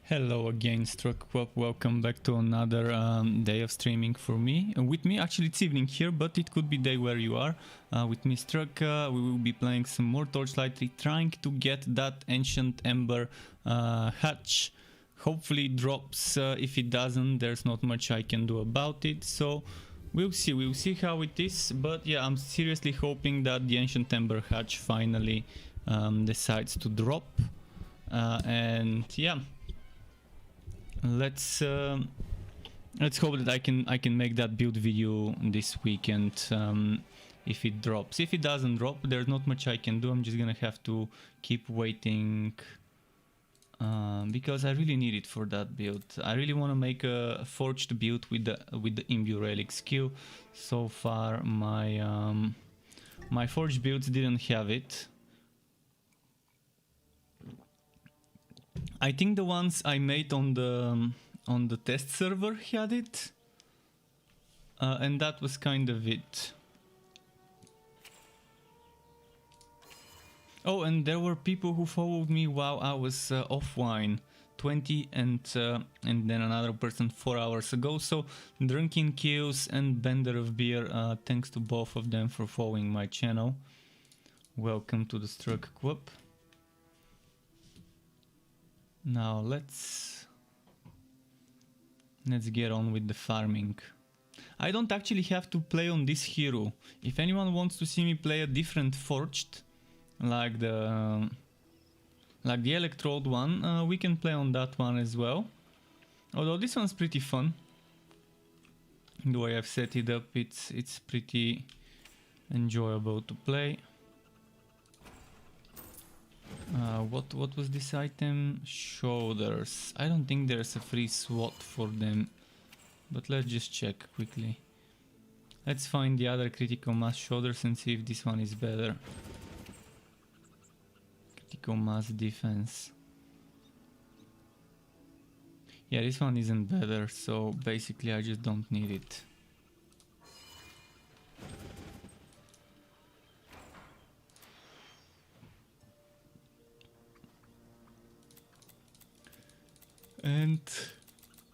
Hello again, Struck. Welcome back to another day of streaming for me. With me, actually it's evening here, but it could be day where you are. With me, Struck, we will be playing some more Torchlight, trying to get that Ancient Ember Hatch. Hopefully it drops. If it doesn't, there's not much I can do about it. So we'll see how it is. But yeah, I'm seriously hoping that the Ancient Ember Hatch finally decides to drop. And yeah. Let's hope that I can make that build video this weekend if it drops. If it doesn't drop, there's not much I can do. I'm just gonna have to keep waiting because I really need it for that build. I really want to make a forged build with the Imbue Relic skill. So far, my forged builds didn't have it. I think the ones I made on the test server had it, and that was kind of it. Oh, and there were people who followed me while I was offline, 20 and then another person 4 hours ago. So Drunken Kills and Bender of Beer, thanks to both of them for following my channel. Welcome to the Struck Club. Now let's get on with the farming. I don't actually have to play on this hero. If anyone wants to see me play a different forged, like the electrode one, we can play on that one as well. Although this one's pretty fun. The way I've set it up, it's pretty enjoyable to play. What was this item? Shoulders. I don't think there's a free SWAT for them, but let's just check quickly. Let's find the other critical mass shoulders and see if this one is better. Critical mass defense. Yeah, this one isn't better, so basically I just don't need it. And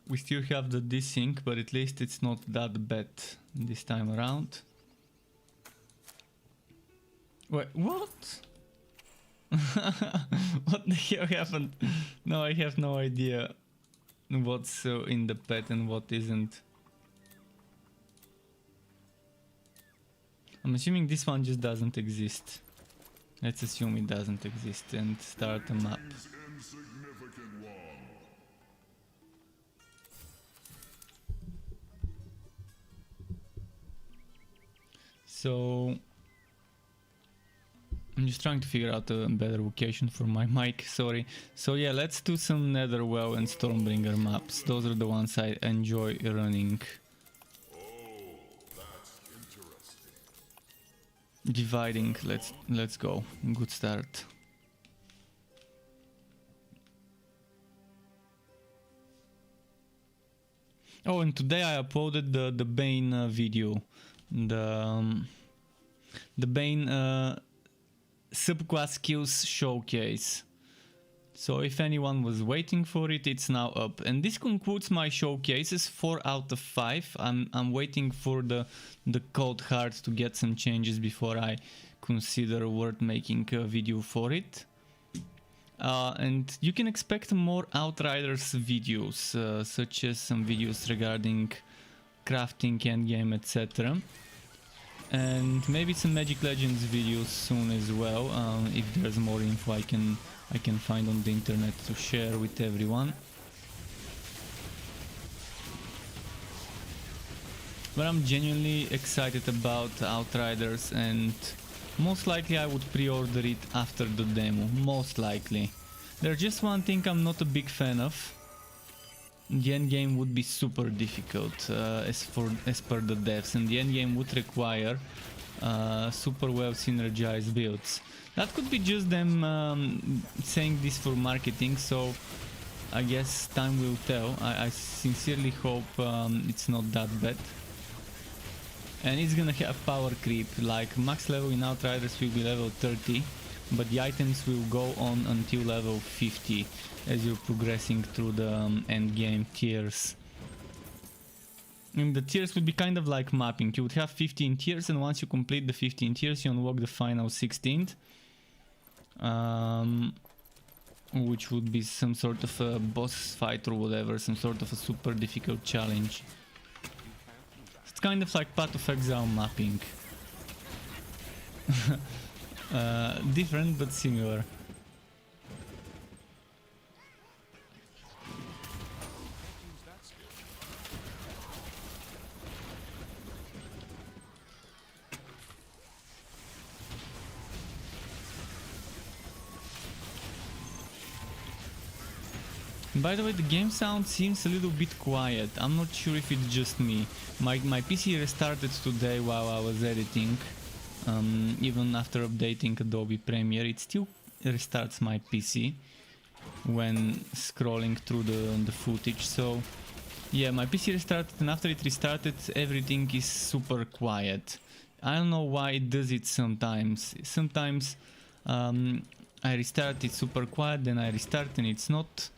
we still have the desync, but at least it's not that bad this time around. Wait, what? What the hell happened? No, I have no idea what's in the pet and what isn't. I'm assuming this one just doesn't exist. Let's assume it doesn't exist and start a map. So I'm just trying to figure out a better location for my mic, sorry. So yeah, let's do some Netherwell and Stormbringer maps. Those are the ones I enjoy running. Oh, that's interesting. Dividing, let's go. Good start. Oh, and today I uploaded the Bane video. The Bane subclass skills showcase. So if anyone was waiting for it, it's now up. And this concludes my showcases, 4 out of 5. I'm waiting for the code hard to get some changes before I consider worth making a video for it. And you can expect more Outriders videos, such as some videos regarding crafting, endgame, etc. And maybe some Magic Legends videos soon as well, if there's more info I can find on the internet to share with everyone. But I'm genuinely excited about Outriders, and most likely I would pre-order it after the demo, most likely. There's just one thing I'm not a big fan of. The endgame would be super difficult as per the devs, and the endgame would require super well synergized builds. That could be just them saying this for marketing, so I guess time will tell. I sincerely hope it's not that bad. And it's gonna have power creep, like max level in Outriders will be level 30, but the items will go on until level 50 as you're progressing through the end game tiers. And the tiers would be kind of like mapping. You would have 15 tiers, and once you complete the 15 tiers, you unlock the final 16th. Which would be some sort of a boss fight or whatever, some sort of a super difficult challenge. It's kind of like Path of Exile mapping. Different but similar. By the way, the game sound seems a little bit quiet. I'm not sure if it's just me. My PC restarted today while I was editing. Even after updating Adobe Premiere, it still restarts my PC when scrolling through the footage. So yeah, my PC restarted, and after it restarted, everything is super quiet. I don't know why it does it sometimes. Sometimes I restart, it's super quiet, then I restart and it's not.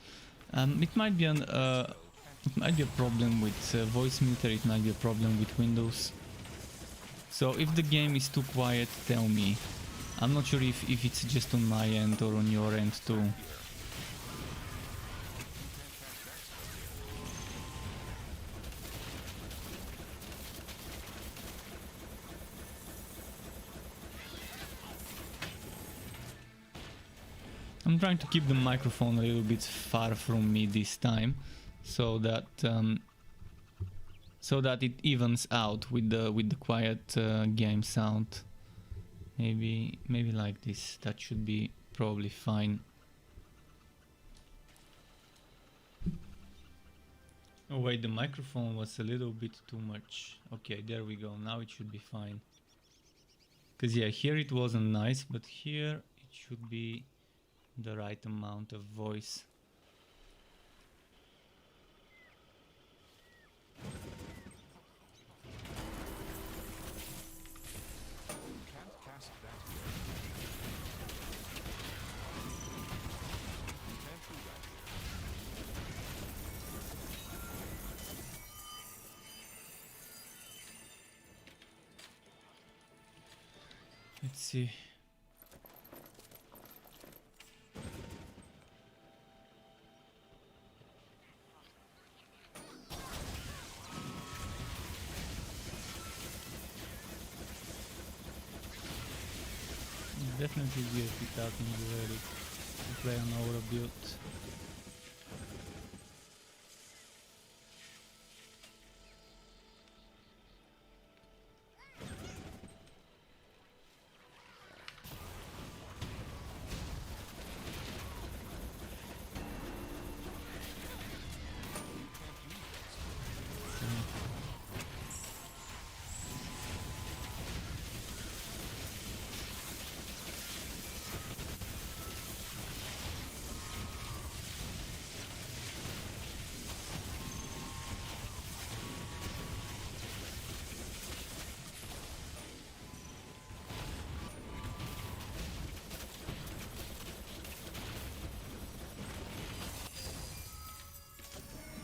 It might be a problem with voice meter, it might be a problem with Windows. So if the game is too quiet, tell me. I'm not sure if it's just on my end or on your end too. I'm trying to keep the microphone a little bit far from me this time, so that it evens out with the quiet game sound. Maybe like this. That should be probably fine. Oh wait, the microphone was a little bit too much. Okay, there we go. Now it should be fine. Cause yeah, here it wasn't nice, but here it should be the right amount of voice. Let's see. Definitely weird without Injury to play on our build.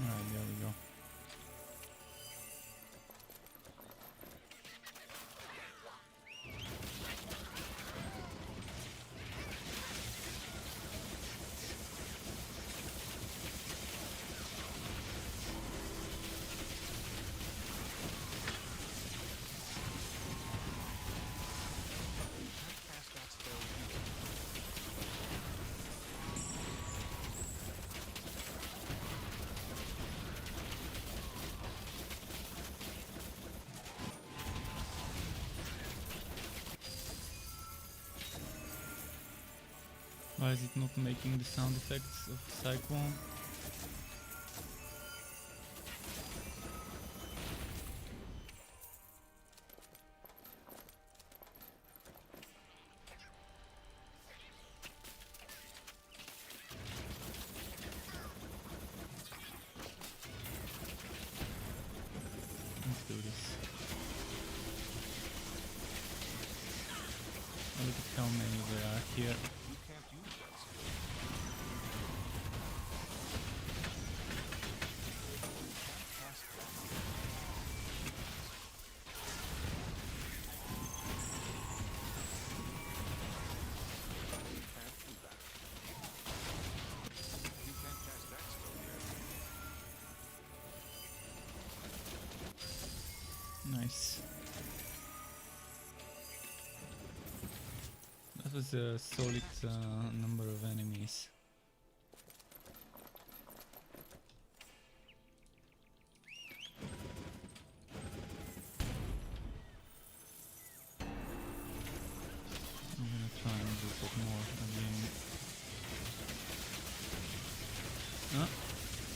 Alright, there we go. Why is it not making the sound effects of Cyclone? Let's do this. Oh, look at how many there are. here. You can't use that skill. Can't cast that here. You can't do that. You can't cast that skill here. Nice. That was a solid number of enemies. I'm gonna try and do that more again. Ah,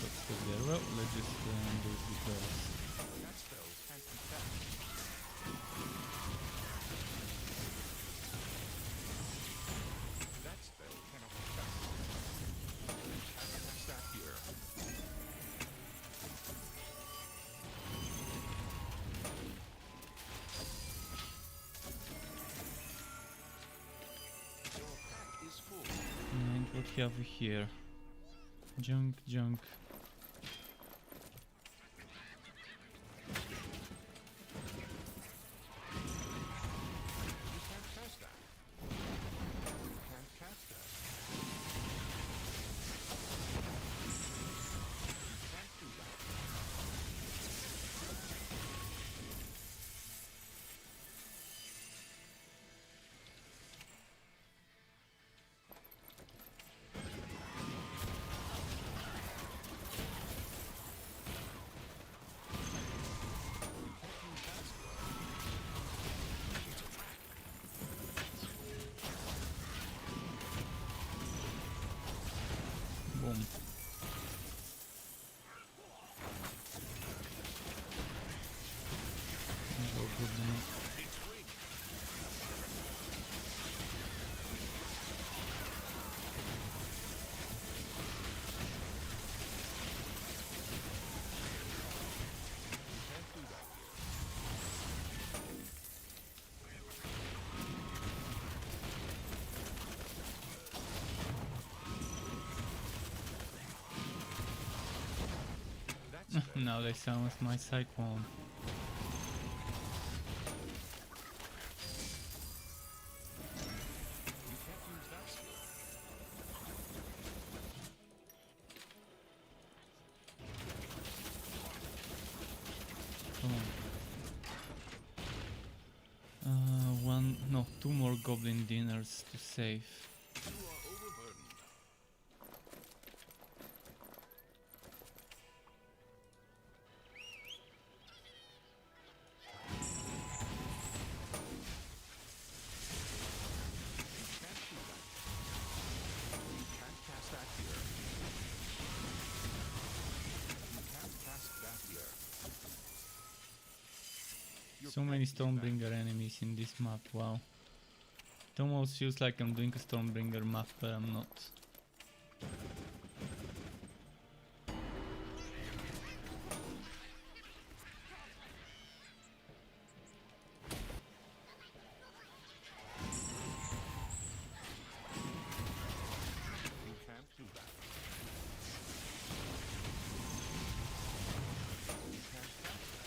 that's good there. Well, let's just do it with those. That spell can't be cast. That spell cannot be cast. Can't cast that here. Your pack is full. And what have we here? Junk, junk. You can't cast that. You can't cast that. You can't do that. Boom. Go good enough. Can't do that here. That spell Now they silence my cyclone. you can't use that skill. Come on. No, two more goblin dinners to save. You are overburdened. You can't do that. You can't cast that here. You can't cast that here. Your So many pack is back. Stormbringer enemies in this map, wow. It almost feels like I'm doing a Stormbringer map, but I'm not. You can't do that. You can't cast that.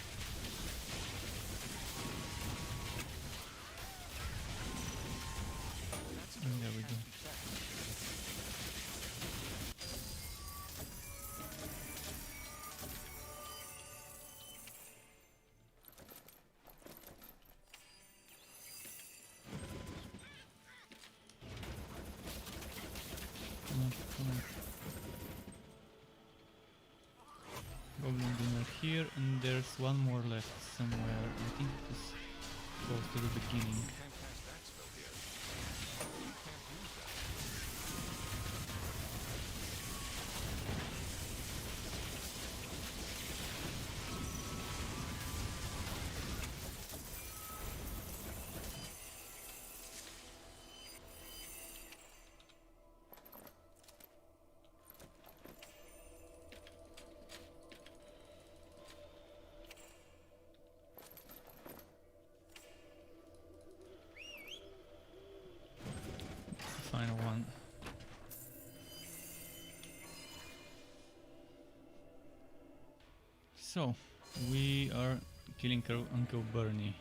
That spell There we can't go. be cast. Come on, come on. Goblin dinner here, and there's one more left somewhere. I think it was close to the beginning. You can't cast that spell here. You can't use that. So, we are killing Uncle Bernie.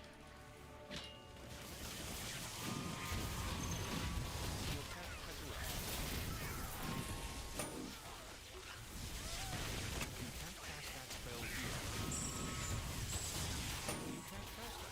Your cat has arrived. You can't cast that spell here. You can't cast that.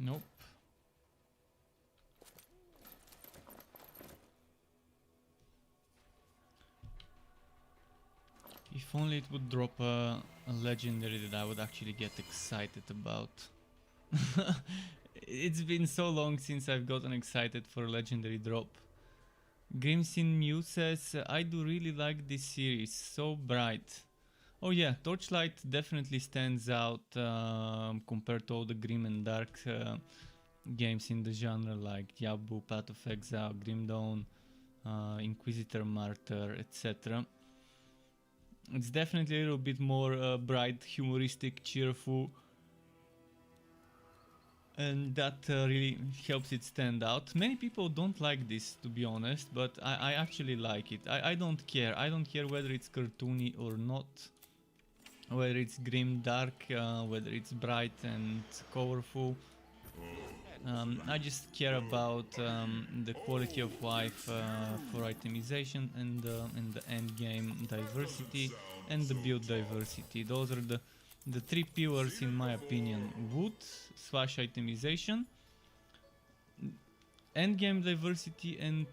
Nope. If only it would drop a legendary that I would actually get excited about. It's been so long since I've gotten excited for a legendary drop. Grimsin Mew says, I do really like this series, so bright. Oh yeah, Torchlight definitely stands out compared to all the grim and dark games in the genre like Diablo, Path of Exile, Grim Dawn, Inquisitor Martyr, etc. It's definitely a little bit more bright, humoristic, cheerful, and that really helps it stand out. Many people don't like this, to be honest, but I actually like it. I don't care. I don't care whether it's cartoony or not, whether it's grim, dark, whether it's bright and colorful. I just care about the quality of life for itemization and the end game diversity and the build diversity. Those are the three pillars in my opinion: wood / itemization, end game diversity, and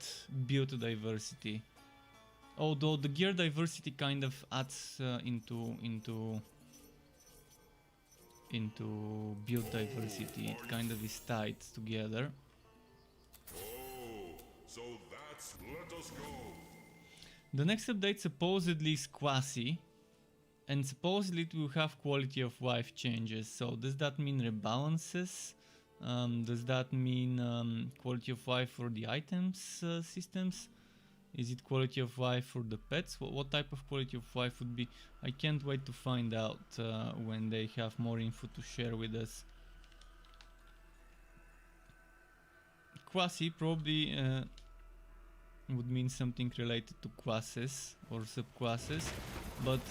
build diversity. Although the gear diversity kind of adds into build diversity, it kind of is tied together. Oh, so that's... Let us go. The next update supposedly is quasi, and supposedly it will have quality of life changes. So does that mean rebalances? Does that mean quality of life for the items systems? Is it quality of life for the pets? What type of quality of life would be? I can't wait to find out when they have more info to share with us. Quasi probably would mean something related to classes or subclasses, but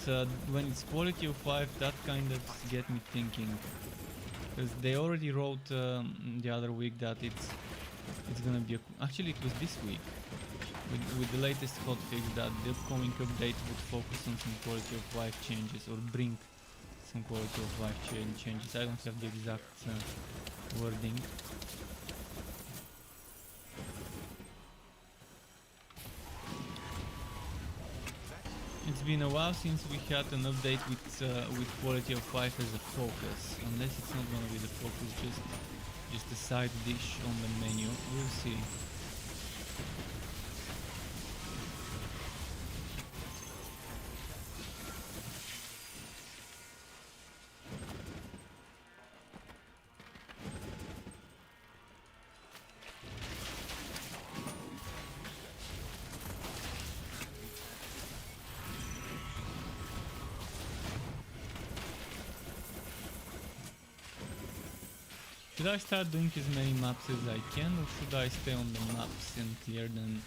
when it's quality of life, that kind of get me thinking, because they already wrote the other week that it's gonna be actually it was this week with the latest hotfix that the upcoming update would focus on some quality of life changes or bring some quality of life changes. I don't have the exact wording. It's been a while since we had an update with quality of life as a focus, unless it's not gonna be the focus, just a side dish on the menu. We'll see. Should I start doing as many maps as I can, or should I stay on the maps and clear them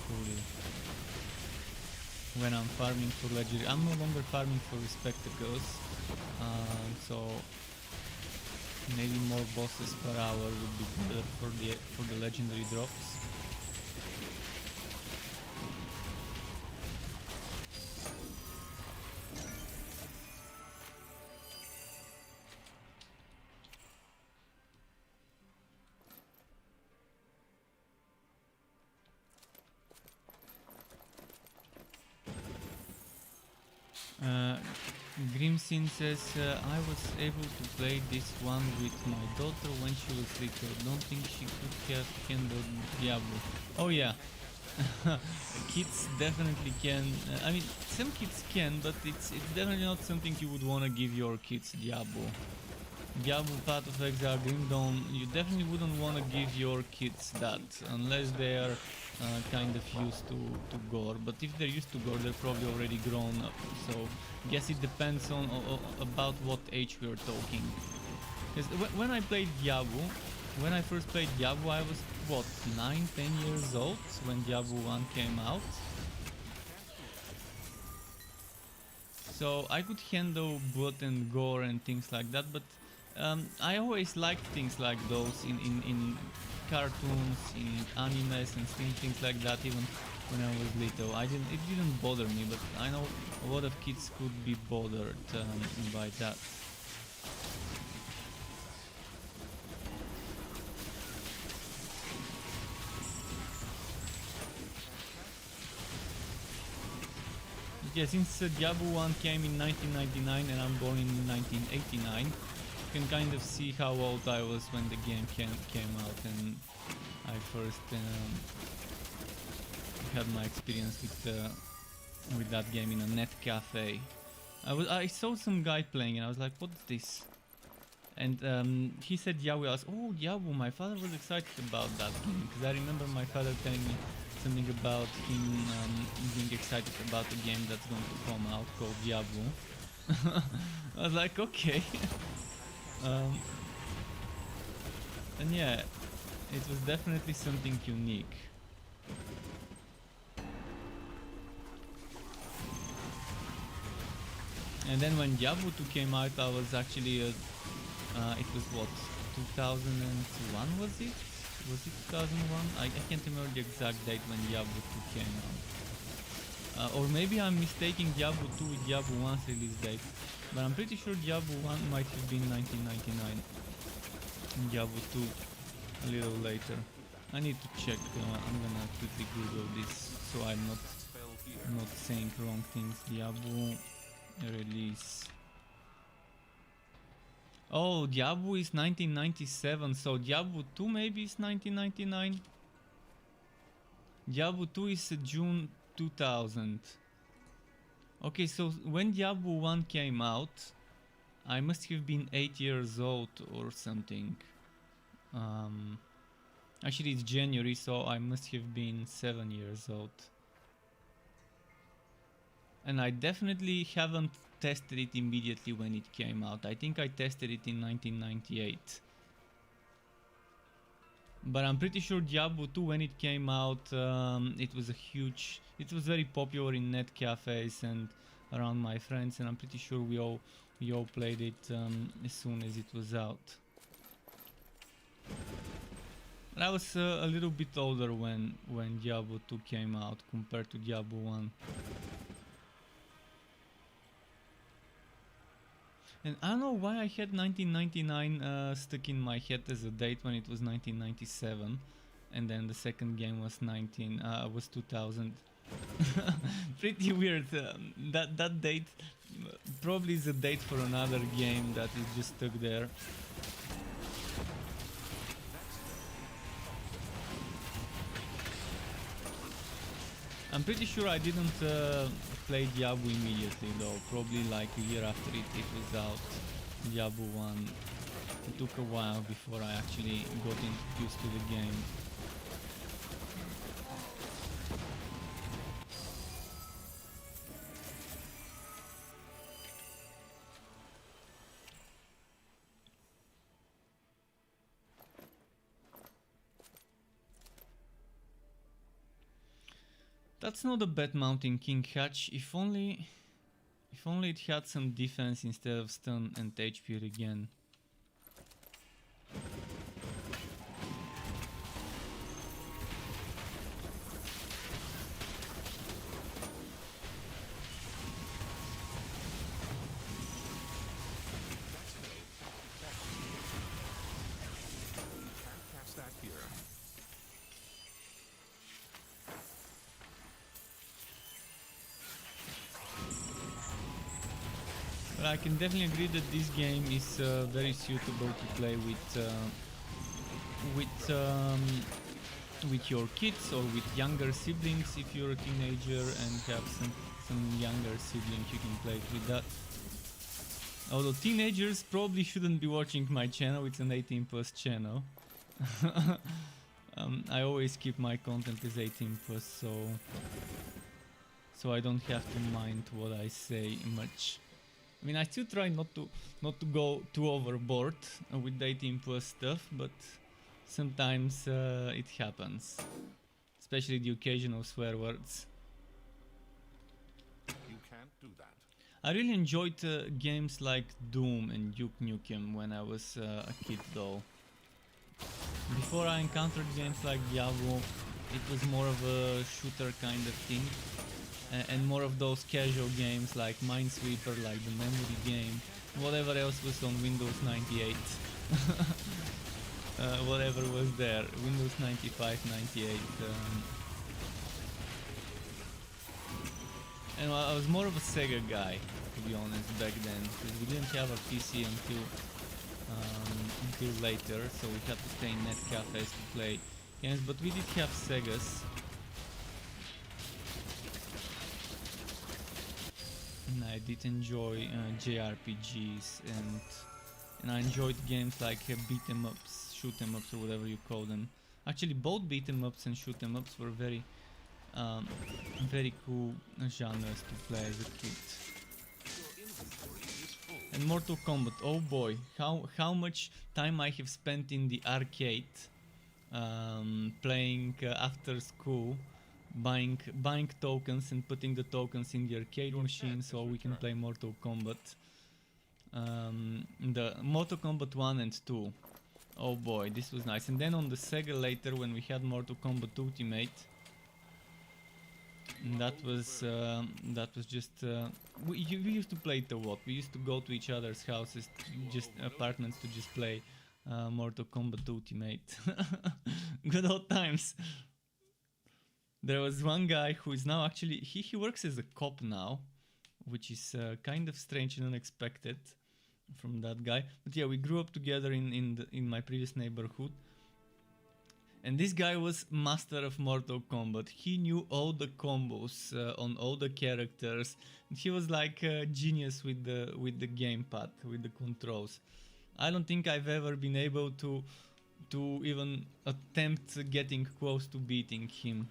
fully? When I'm farming for legendary, I'm no longer farming for spectacles, so maybe more bosses per hour would be better for the legendary drops. Grimsin says, I was able to play this one with my daughter when she was little. Don't think she could have handled Diablo. Oh yeah, kids definitely can. I mean, some kids can, but it's definitely not something you would want to give your kids, Diablo. Diablo, Path of Exile, Grim Dawn, you definitely wouldn't want to give your kids that unless they are kind of used to gore. But if they're used to gore, they're probably already grown up. So guess it depends on about what age we are talking. Because when I played Diablo, when I first played Diablo, I was what, 9-10 years old when Diablo 1 came out. So I could handle blood and gore and things like that, but I always liked things like those in cartoons, in animes and things like that. Even when I was little, it didn't bother me, but I know a lot of kids could be bothered by that. Yeah, since Diablo 1 came in 1999 and I'm born in 1989, you can kind of see how old I was when the game came out and I first had my experience with that game in a net cafe. I saw some guy playing and I was like, what's this? And he said Diablo. I was, oh, Diablo, my father was excited about that game because I remember my father telling me something about him being excited about a game that's going to come out called Diablo. I was like, okay. And yeah, it was definitely something unique. And then when Diablo 2 came out, I was actually, it was what, 2001 was it? Was it 2001? I can't remember the exact date when Diablo 2 came out. Or maybe I'm mistaking Diablo 2 with Diablo 1's release date. But I'm pretty sure Diablo 1 might have been 1999. And Diablo 2 a little later. I need to check. I'm gonna quickly Google this so I'm not saying wrong things. Diablo release. Oh, Diablo is 1997, so Diablo 2 maybe is 1999. Diablo 2 is June 2000. Okay, so when Diablo 1 came out, I must have been 8 years old or something. Actually it's January, so I must have been 7 years old. And I definitely haven't tested it immediately when it came out. I think I tested it in 1998. But I'm pretty sure Diablo 2 when it came out, it was very popular in net cafes and around my friends, and I'm pretty sure we all played it as soon as it was out. But I was a little bit older when Diablo 2 came out compared to Diablo 1. And I don't know why I had 1999 stuck in my head as a date when it was 1997, and then the second game was 2000. Pretty weird. That date probably is a date for another game that is just stuck there. I'm pretty sure I didn't play Diablo immediately though, probably like a year after it was out, Diablo 1. It took a while before I actually got introduced to the game. That's not a bad mountain, King Hatch. If only it had some defense instead of stun and HP regen. Cast that here. But I can definitely agree that this game is very suitable to play with your kids or with younger siblings. If you're a teenager and have some younger siblings, you can play it with that. Although teenagers probably shouldn't be watching my channel, it's an 18 plus channel. I always keep my content as 18 plus, so I don't have to mind what I say much. I mean, I still try not to go too overboard with the 18 plus stuff, but sometimes it happens, especially the occasional swear words. You can't do that. I really enjoyed games like Doom and Duke Nukem when I was a kid though. Before I encountered games like Diablo, it was more of a shooter kind of thing, and more of those casual games like Minesweeper, like the memory game, whatever else was on Windows 98. Whatever was there, Windows 95, 98. And I was more of a Sega guy, to be honest, back then, because we didn't have a PC until later, so we had to stay in net cafes to play games, but we did have Segas. And I did enjoy JRPGs, and I enjoyed games like beat 'em ups, shoot 'em ups, or whatever you call them. Actually, both beat 'em ups and shoot 'em ups were very cool genres to play as a kid. And Mortal Kombat, oh boy, how much time I have spent in the arcade playing after school, buying tokens and putting the tokens in the arcade machine so we can play Mortal Kombat. The Mortal Kombat 1 and 2. Oh boy, this was nice. And then on the Sega later, when we had Mortal Kombat Ultimate, that was just we used to play it a lot. We used to go to each other's houses, just apartments, to just play Mortal Kombat Ultimate. Good old times. There was one guy who is now actually he works as a cop now, which is kind of strange and unexpected from that guy. But yeah, we grew up together in my previous neighborhood. And this guy was master of Mortal Kombat. He knew all the combos on all the characters. And he was like a genius with the gamepad, with the controls. I don't think I've ever been able to even attempt getting close to beating him.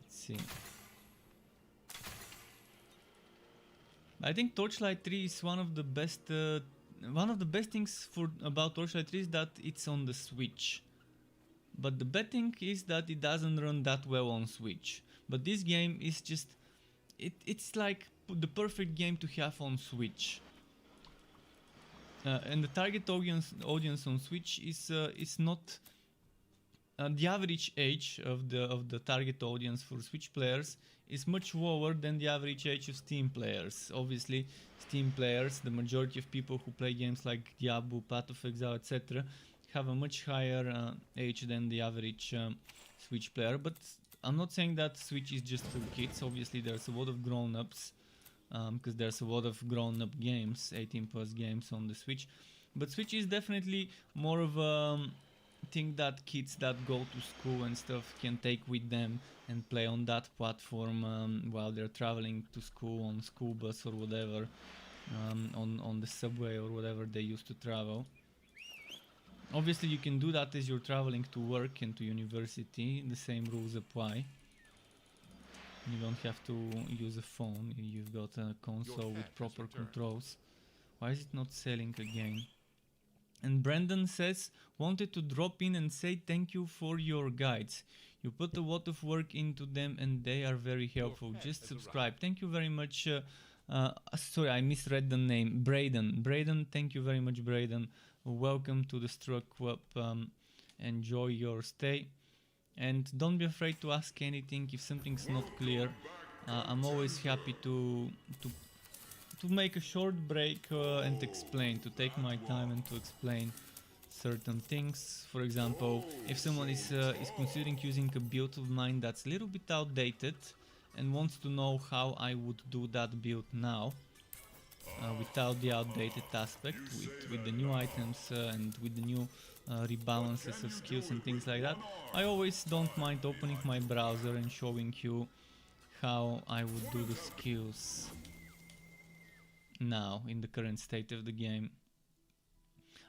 Let's see. I think Torchlight 3 is one of the best things about Torchlight 3 is that it's on the Switch. But the bad thing is that it doesn't run that well on Switch. But this game is just it's like the perfect game to have on Switch. And the target audience on Switch is not the average age of the target audience for Switch players is much lower than the average age of Steam players. Obviously, Steam players, the majority of people who play games like Diablo, Path of Exile, etc., have a much higher age than the average Switch player. But I'm not saying that Switch is just for kids. Obviously, there's a lot of grown-ups, because there's a lot of grown-up games, 18 plus games on the Switch. But Switch is definitely more of a thing that kids that go to school and stuff can take with them and play on that platform while they're traveling to school on school bus or whatever, on the subway or whatever they used to travel. Obviously you can do that as you're traveling to work and to university, the same rules apply. You don't have to use a phone, you've got a console with proper controls. Why is it not selling again? And Brandon says, wanted to drop in and say thank you for your guides. You put a lot of work into them and they are very helpful. Just subscribe. Thank you very much. Sorry, I misread the name. Braden. Braden, thank you very much, Braden. Welcome to the Struck Club. Enjoy your stay. And don't be afraid to ask anything if something's not clear. I'm always happy to make a short break and explain, to take my time and to explain certain things. For example, if someone is considering using a build of mine that's a little bit outdated and wants to know how I would do that build now, without the outdated aspect, with the new items and with the new rebalances of skills and things like that, I always don't mind opening my browser and showing you how I would do the skills now in the current state of the game.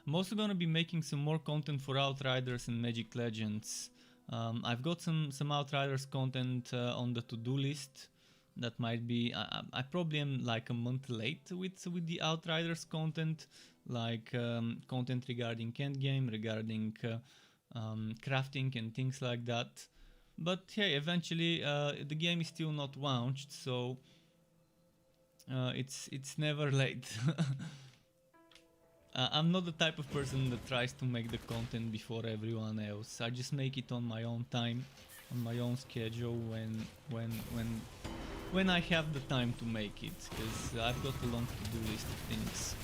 I'm also gonna be making some more content for Outriders and Magic Legends. I've got some Outriders content on the to-do list. That might be, I probably am like a month late with the Outriders content, like content regarding endgame, regarding crafting and things like that. But hey, eventually the game is still not launched, so it's never late. I'm not the type of person that tries to make the content before everyone else. I just make it on my own time, on my own schedule when I have the time to make it, because I've got a long to-do list of things.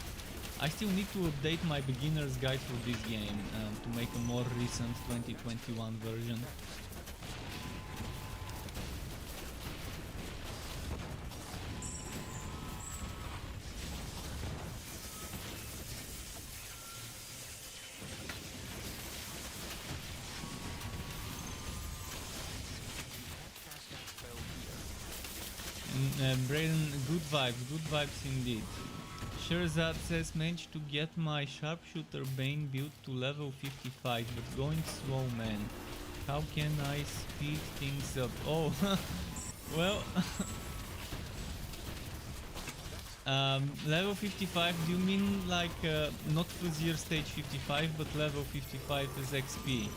I still need to update my beginner's guide for this game to make a more recent 2021 version. Brayden, good vibes indeed. Sherzad says, managed to get my sharpshooter Bane build to level 55, but going slow, man. How can I speed things up? Oh, well, level 55, do you mean like not Fuzzier stage 55, but level 55 is XP?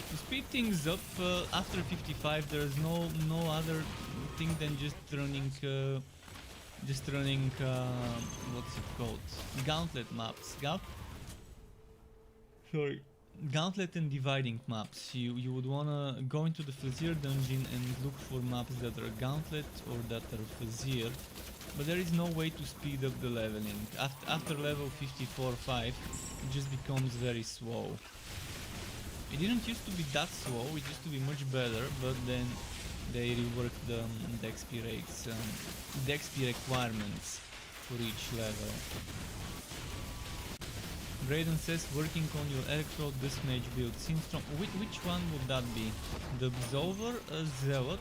To speed things up after 55, there's no other thing than just running what's it called? Gauntlet maps. Gauntlet and dividing maps. You would wanna go into the Fuzzier dungeon and look for maps that are Gauntlet or that are Fuzzier, but there is no way to speed up the leveling. After level 54-5, it just becomes very slow. It didn't used to be that slow, it used to be much better, but then they reworked the XP rates, the XP requirements for each level. Brayden says, working on your Electrode Dismage build. Seems strong. Which one would that be? The Absolver, Zealot,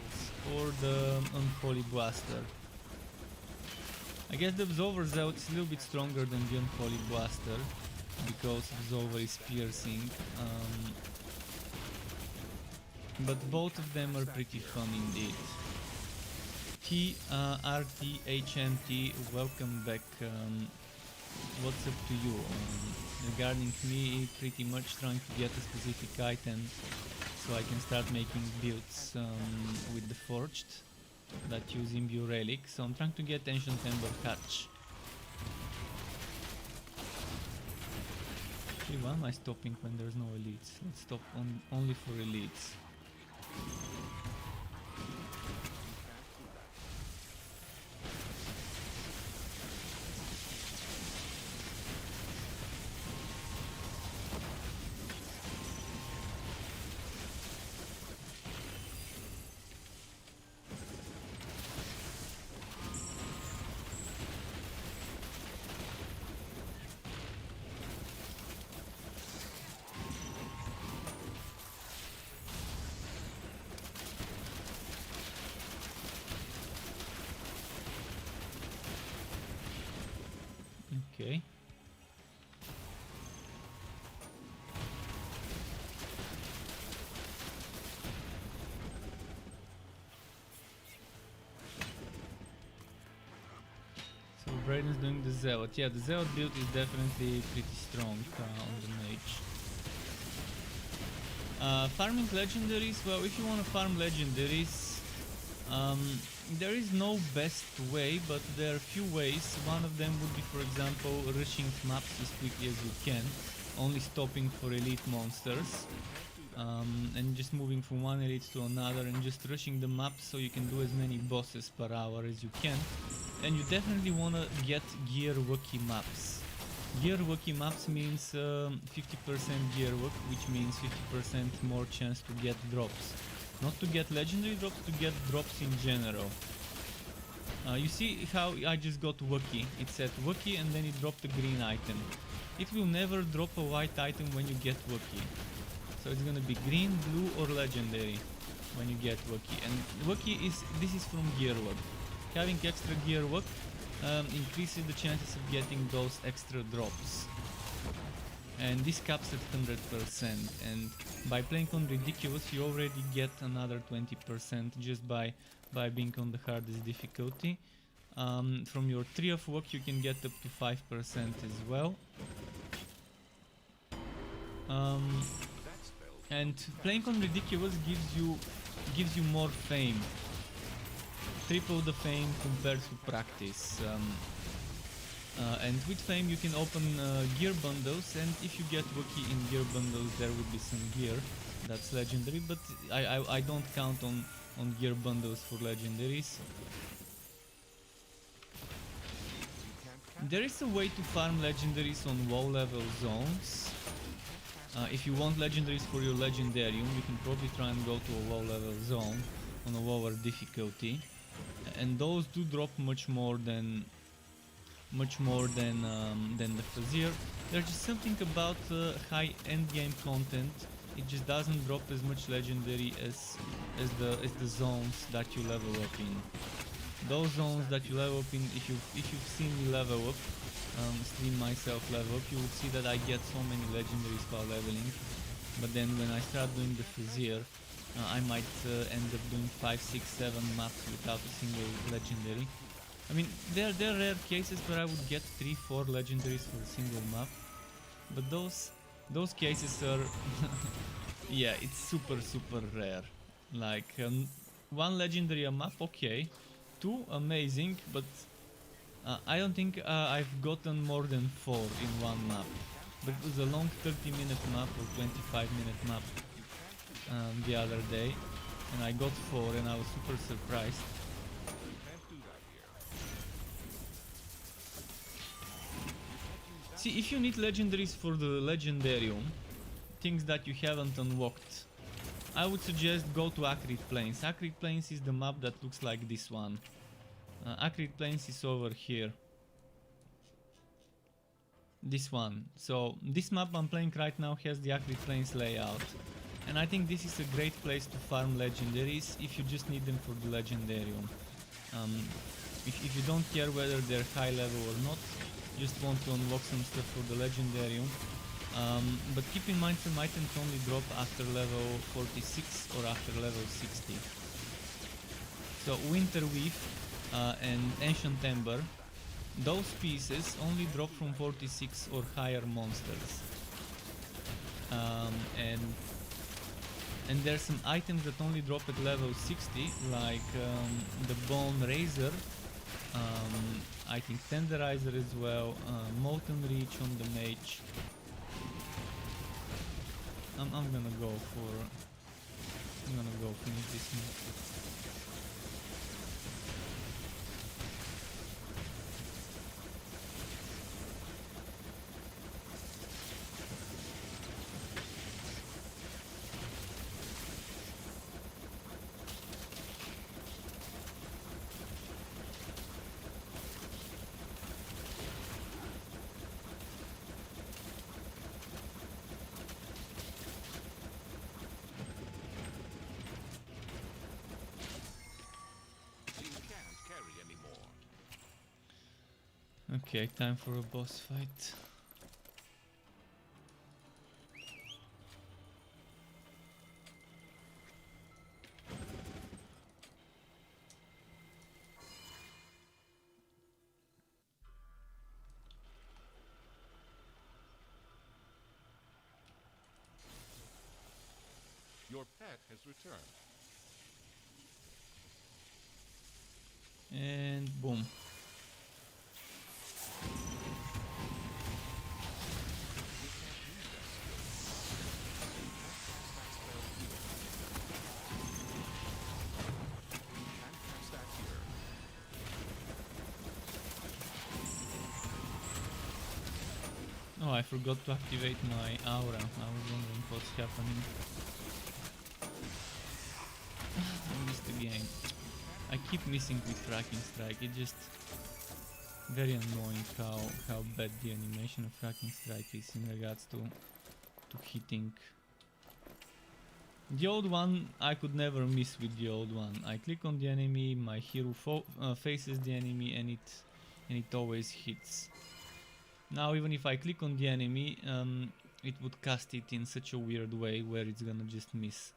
or the Unholy Blaster? I guess the Absolver Zealot is a little bit stronger than the Unholy Blaster, because Absolver is piercing. But both of them are pretty fun indeed. RTHMT, welcome back. What's up to you? Regarding me, pretty much trying to get a specific item so I can start making builds with the Forged that use Imbue Relic. So I'm trying to get Ancient Ember Hatch. Actually, why am I stopping when there's no elites? Let's stop only for elites. Okay. So Brayden's doing the Zealot. Yeah, the Zealot build is definitely pretty strong on the mage. Farming legendaries, well, if you want to farm legendaries, there is no best way, but there are a few ways. One of them would be, for example, rushing maps as quickly as you can, only stopping for elite monsters, and just moving from one elite to another and just rushing the map so you can do as many bosses per hour as you can. And you definitely want to get gear wookie maps. Gear wookie maps means 50% gear work, which means 50% more chance to get drops. Not to get legendary drops, to get drops in general. You see how I just got Wookie. It said Wookie and then it dropped a green item. It will never drop a white item when you get Wookie. So it's gonna be green, blue or legendary when you get Wookie. And Wookie this is from gear work. Having extra gear work increases the chances of getting those extra drops. And this caps at 100%, and by playing on ridiculous you already get another 20% just by being on the hardest difficulty. From your tree of work you can get up to 5% as well. And playing on ridiculous gives you more fame, triple the fame compared to practice. And with fame you can open gear bundles, and if you get Wookie in gear bundles there would be some gear that's legendary, but I don't count on gear bundles for legendaries. There is a way to farm legendaries on low level zones. If you want legendaries for your legendarium, you can probably try and go to a low level zone on a lower difficulty, and those do drop much more than the Fazier. There's just something about high end game content. It just doesn't drop as much legendary as the zones that you level up in. Those zones that you level up in, if you've seen me level up, stream myself level up, you would see that I get so many legendaries while leveling. But then when I start doing the Fazier, I might end up doing 5, 6, 7 maps without a single legendary. I mean, there are rare cases where I would get 3, 4 legendaries for a single map, but those cases are yeah, it's super rare. Like 1 legendary a map, okay, 2 amazing, but I don't think I've gotten more than 4 in 1 map. But it was a long 30-minute map or 25-minute map the other day, and I got 4 and I was super surprised. See, if you need legendaries for the legendarium, things that you haven't unlocked, I would suggest go to Acrid Plains. Acrid Plains is the map that looks like this one. Acrid Plains is over here. This one. So this map I'm playing right now has the Acrid Plains layout. And I think this is a great place to farm legendaries if you just need them for the legendarium. If you don't care whether they're high level or not, just want to unlock some stuff for the legendarium. But keep in mind some items only drop after level 46 or after level 60. So Winter Weave and Ancient Ember, those pieces only drop from 46 or higher monsters. And there's some items that only drop at level 60, like the Bone Razor, I think Tenderizer as well, Molten Reach on the Mage. I'm gonna go finish this map. Okay, time for a boss fight. Your pet has returned. And boom. Oh, I forgot to activate my aura. I was wondering what's happening. I missed the game. I keep missing with fracking strike. It just very annoying how bad the animation of fracking strike is in regards to hitting. The old one I could never miss with the old one. I click on the enemy, my hero faces the enemy, and it always hits. Now even if I click on the enemy, it would cast it in such a weird way where it's gonna just miss.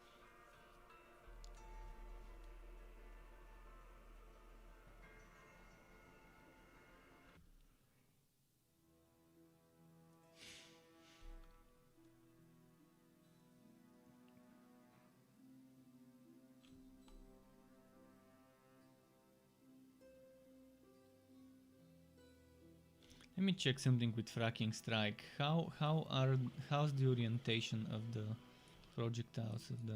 Let me check something with fracking strike. How's the orientation of the projectiles of the...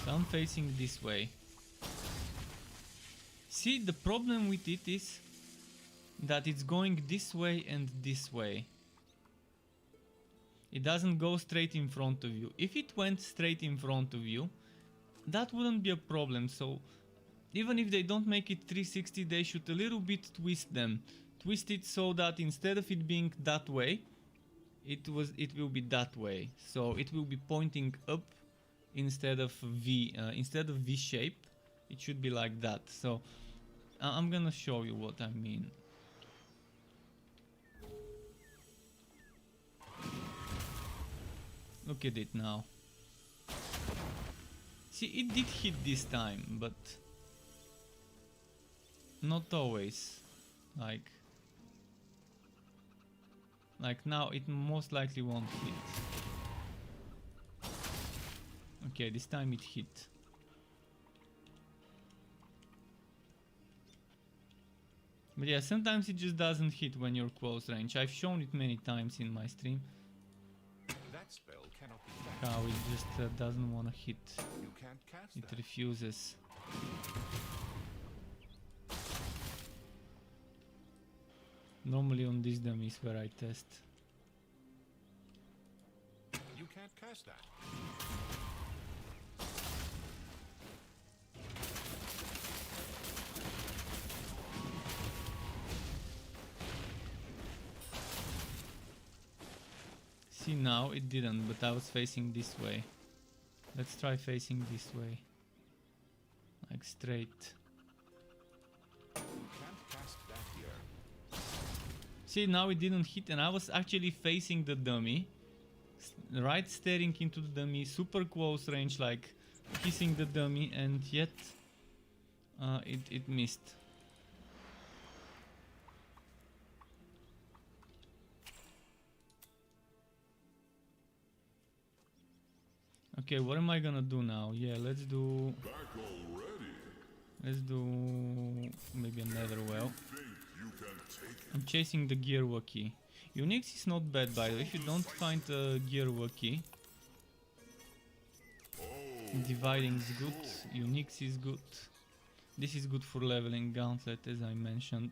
So I'm facing this way. See, the problem with it is that it's going this way and this way. It doesn't go straight in front of you. If it went straight in front of you, that wouldn't be a problem. So even if they don't make it 360, they should a little bit twist them. Twist it so that instead of it being that way, it will be that way. So it will be pointing up instead of V. Instead of V shape, it should be like that. So I'm gonna show you what I mean. Look at it now. See, it did hit this time, but not always. Like now it most likely won't hit. Okay, this time it hit. But yeah, sometimes it just doesn't hit when you're close range. I've shown it many times in my stream. That spell cannot be cast. How it just doesn't want to hit. You can't cast It that. refuses. Normally on these dummies where I test. You can't cast that. See, now it didn't, but I was facing this way. Let's try facing this way. Like straight. You can't cast that here. See, now it didn't hit and I was actually facing the dummy. Right, staring into the dummy, super close range, like kissing the dummy, and yet it missed. Okay, what am I gonna do now? Yeah, let's do maybe another well. I'm chasing the gear key. Unix is not bad, by the way. If you don't find a gear key, dividing is good. Unix is good. This is good for leveling Gauntlet, as I mentioned.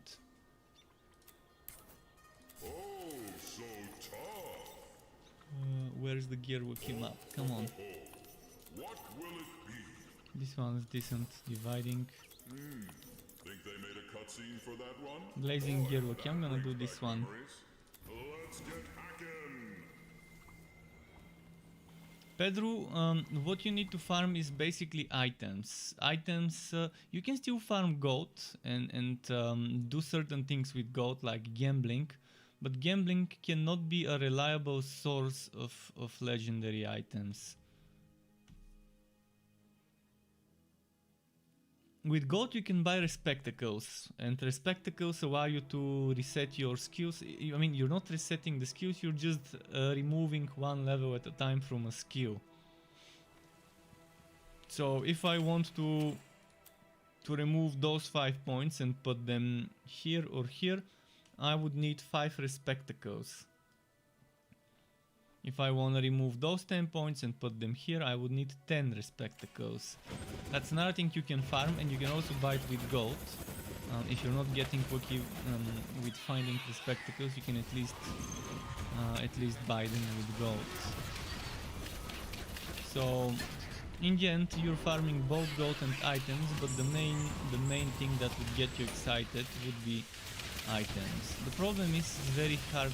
Where's the gear key map? Come on. What will it be? This one's decent. Dividing. Think they made a cutscene for that one? Blazing gear key. I'm gonna do this one. Let's get hacking! Pedro, what you need to farm is basically items. You can still farm gold and do certain things with gold, like gambling, but gambling cannot be a reliable source of legendary items. With gold you can buy respectacles, and respectacles allow you to reset your skills. I mean, you're not resetting the skills, you're just removing one level at a time from a skill. So if I want to remove those 5 points and put them here or here, I would need 5 respectacles. If I want to remove those 10 points and put them here, I would need 10 respectacles. That's another thing you can farm, and you can also buy it with gold. If you're not getting lucky with finding respectacles, you can at least at least buy them with gold. So in the end you're farming both gold and items, but the main thing that would get you excited would be items. The problem is it's very hard.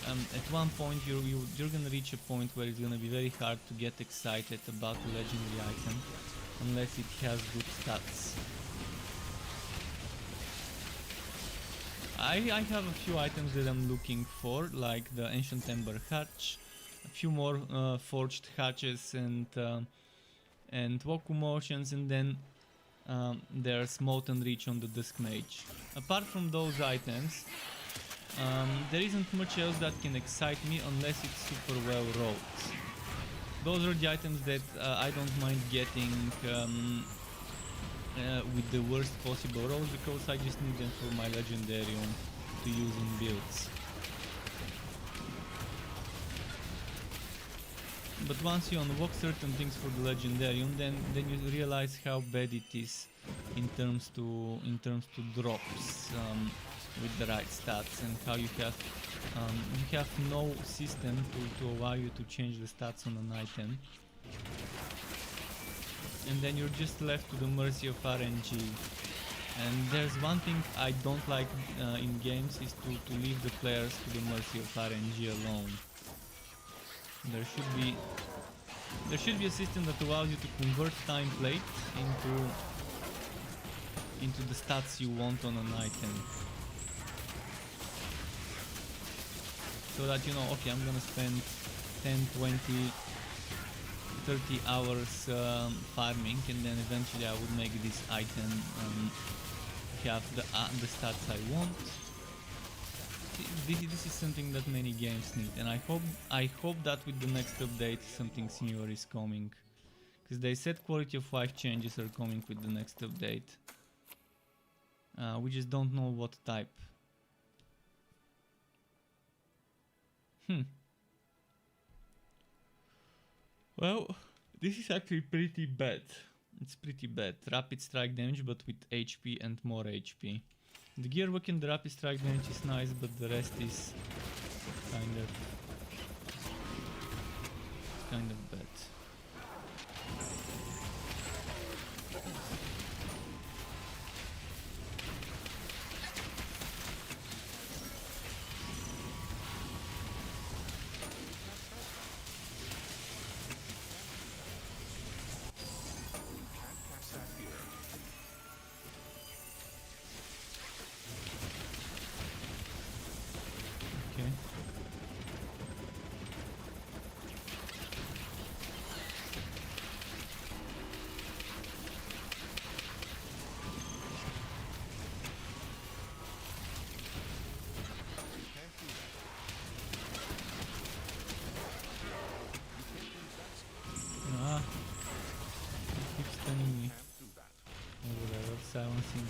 At one point you're gonna reach a point where it's gonna be very hard to get excited about a legendary item unless it has good stats. I have a few items that I'm looking for, like the Ancient Ember Hatch, a few more forged hatches and Woku Motions, and then there's Molten Reach on the Dusk Mage. Apart from those items, there isn't much else that can excite me unless it's super well rolled. Those are the items that I don't mind getting with the worst possible rolls, because I just need them for my Legendarium to use in builds. But once you unlock certain things for the Legendarium, then you realize how bad it is in terms to drops with the right stats, and how you have no system to allow you to change the stats on an item, and then you're just left to the mercy of RNG. And there's one thing I don't like in games, is to leave the players to the mercy of RNG alone. There should be a system that allows you to convert time plate into the stats you want on an item. So that you know, okay, I'm gonna spend 10, 20, 30 hours farming, and then eventually I would make this item have the stats I want. This is something that many games need, and I hope that with the next update something similar is coming, because they said quality of life changes are coming with the next update. We just don't know what type. Well, this is actually pretty bad. It's pretty bad. Rapid strike damage, but with HP and more HP. The gearwork and the rapid strike damage is nice, but the rest is kind of bad. Okay. Ah, it keeps telling me. Or whatever, silencing.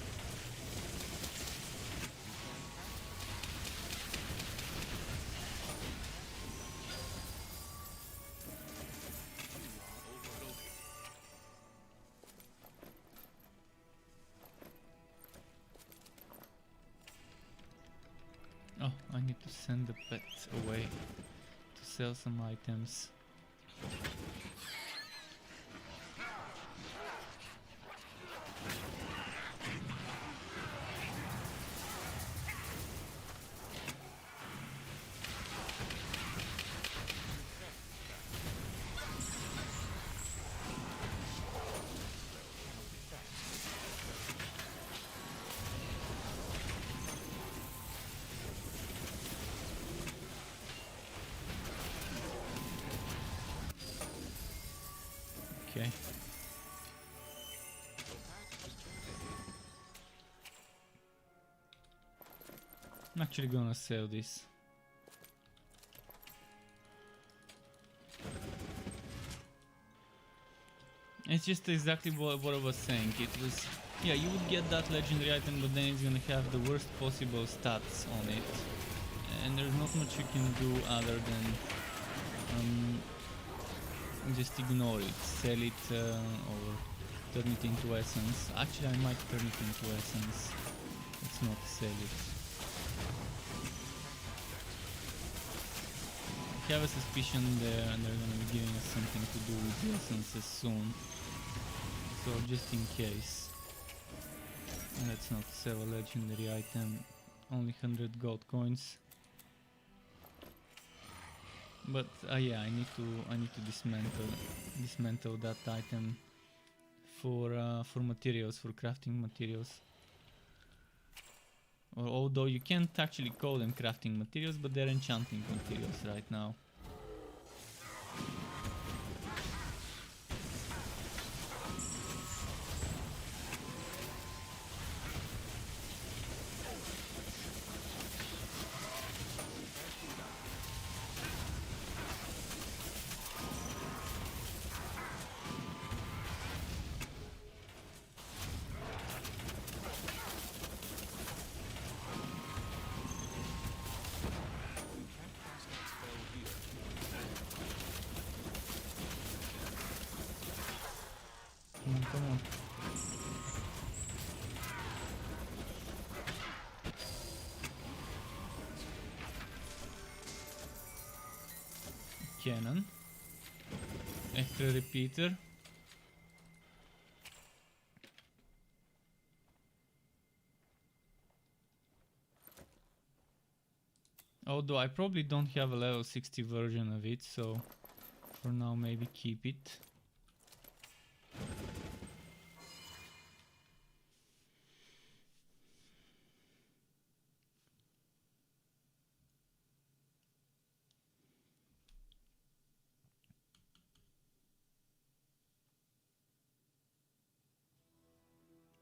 Oh, I need to send the pet away to sell some items. Okay. I'm actually gonna sell this. It's just exactly what I was saying. It was, yeah, you would get that legendary item, but then it's gonna have the worst possible stats on it, and there's not much you can do other than just ignore it, sell it, or turn it into essence. Actually, I might turn it into essence. Let's not sell it. have a suspicion they're gonna be giving us something to do with the essences soon. So just in case. Let's not sell a legendary item. Only 100 gold coins. But yeah, I need to dismantle that item for materials, for crafting materials. Or although you can't actually call them crafting materials, but they're enchanting materials right now. Come on. Cannon. Extra repeater. Although I probably don't have a level 60 version of it, so for now maybe keep it.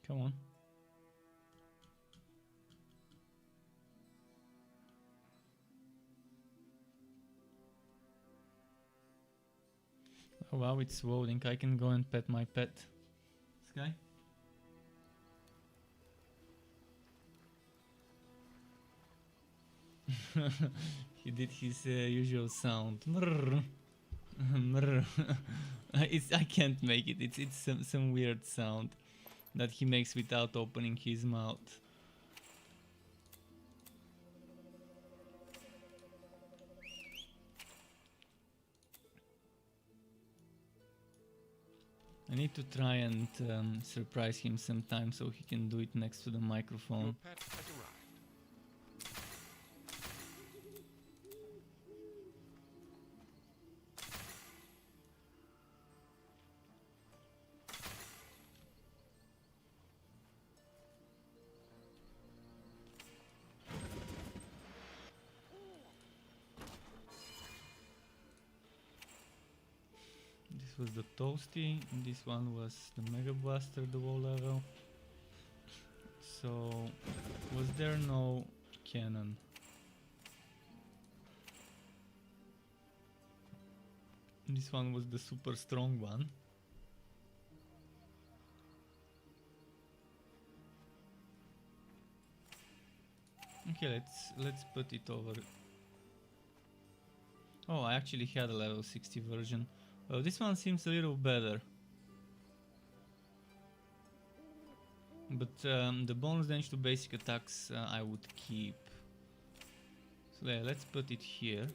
Come on. Oh wow, it's loading. I can go and pet my pet. Sky? He did his usual sound. Mrrr. Mrrr. I can't make it. It's some weird sound that he makes without opening his mouth. I need to try and surprise him sometime so he can do it next to the microphone. Your pet has arrived. This was the Toasty, and this one was the Mega Blaster, the low level. So, was there no cannon? This one was the super strong one. Okay, let's put it over. Oh, I actually had a level 60 version. Well, this one seems a little better. But the bonus damage to basic attacks I would keep. So yeah, let's put it here.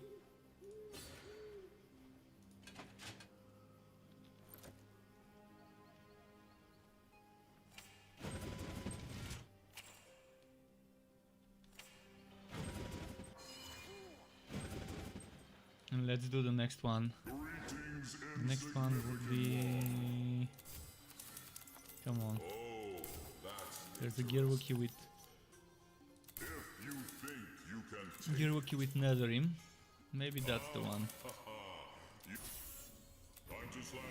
And let's do the next one. The next one would be... Come on. There's a Gearwalkie with... Gearwalkie with Netherim. Maybe that's the one. Time to slash,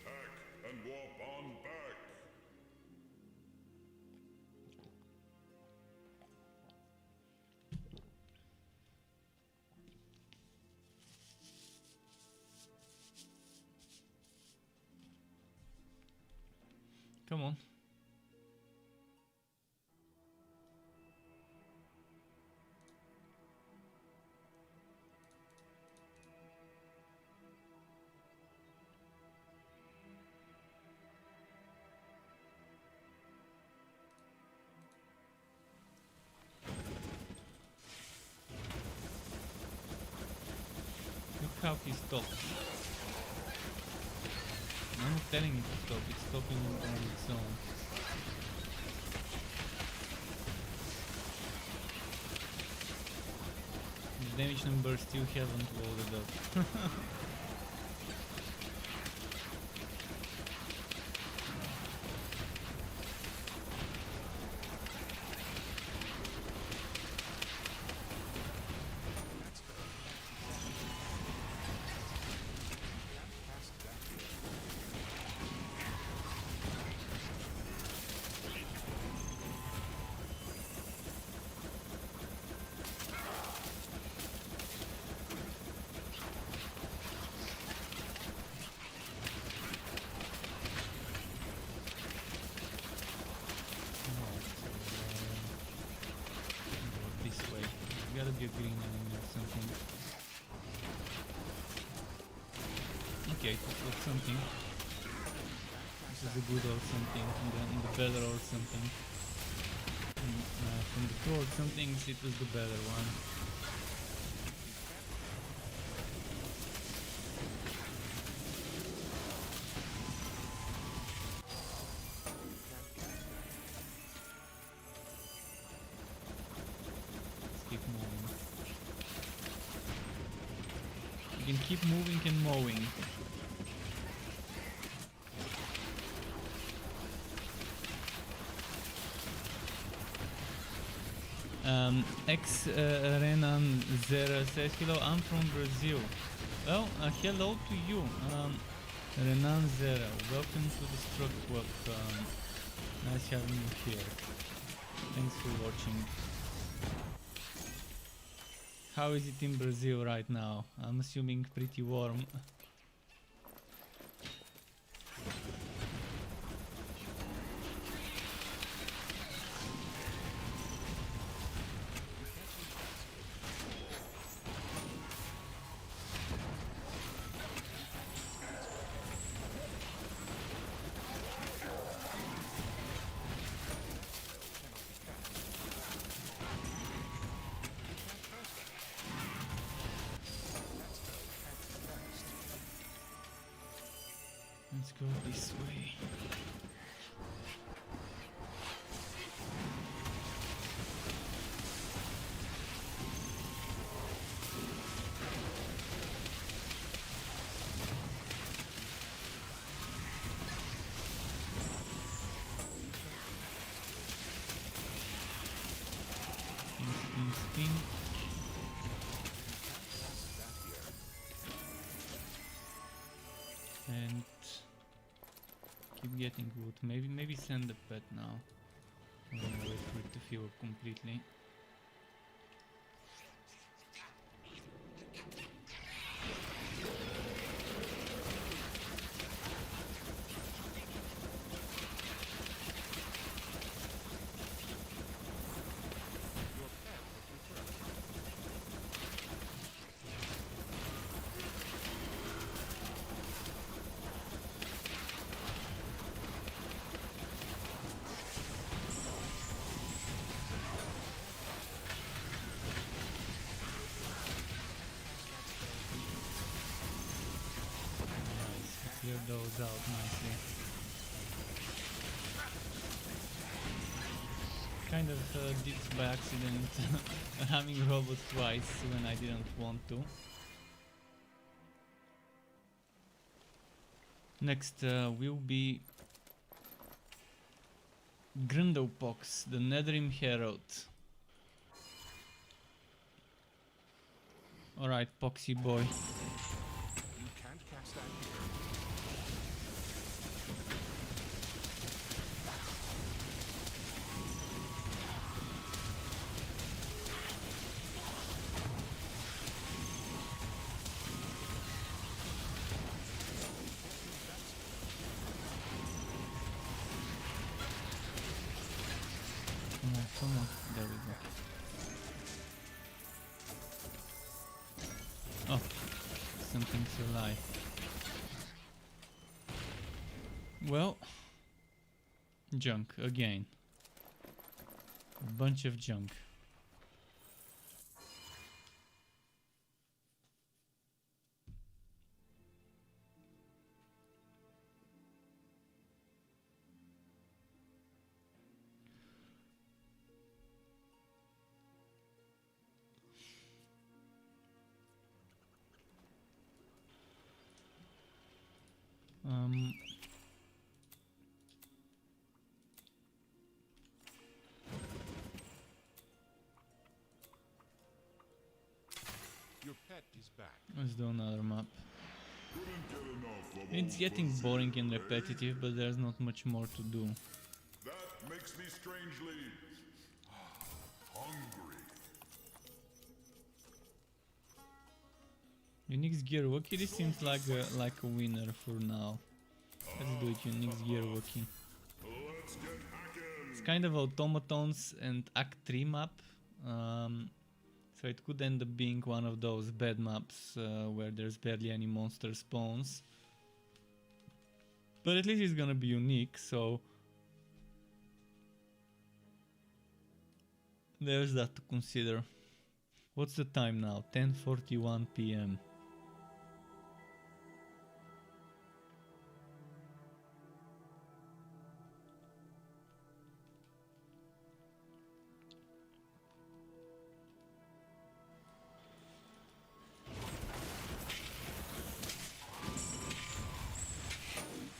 hack, and warp on back. Come on. how he stopped. I'm not telling it to stop, it's stopping on its own. The damage numbers still haven't loaded up. Gotta be a green enemy or something. Okay, this was something. This is a good or something in the better or something. From the two or somethings, it was the better one. Keep moving. You can keep moving and mowing. Renan Zera says hello, I'm from Brazil. Well, hello to you, Renan Zera. Welcome to the Struck Club. Nice having you here. Thanks for watching. How is it in Brazil right now? I'm assuming pretty warm. Let's go this way. Spin. And keep getting wood. Maybe send the pet now. I'm gonna wait for it to fill up completely. Clear those out nicely. Kind of did by accident having robot twice when I didn't want to. Next will be Grundlepox, the Netherim Herald. Alright, Poxy boy. You can't cast that here. Come on, there we go. Oh, something's alive. Well, junk again. A bunch of junk. Um, Your pet is back. let's do another map. Couldn't get enough of It's old getting Brazil, boring and eh? repetitive, but there's not much more to do. That makes me strangely hungry. Unix Gear Wookie, this seems like a winner for now. Let's do it, Unix Gear Wookie. Let's get hacking. It's kind of automatons and Act 3 map. So it could end up being one of those bad maps where there's barely any monster spawns. But at least it's gonna be unique, so there's that to consider. What's the time now? 10:41 PM.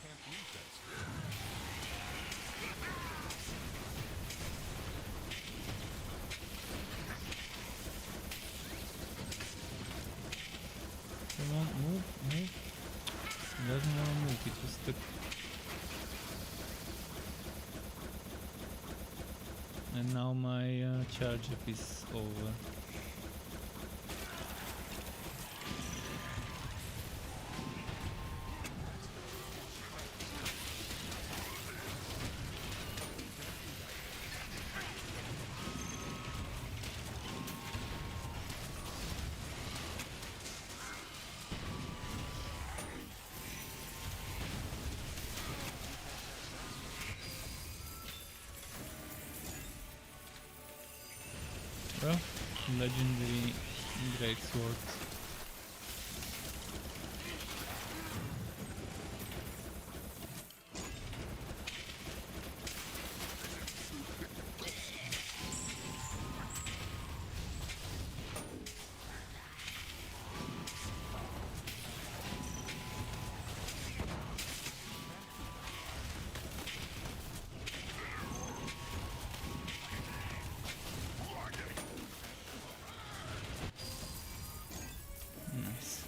Can't use that skill. Come on, move, move. It doesn't want to move, it was stuck. And now my charge up is over. Well, legendary great sword. Nice.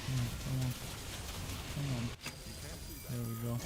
Come on. Come on. There we go.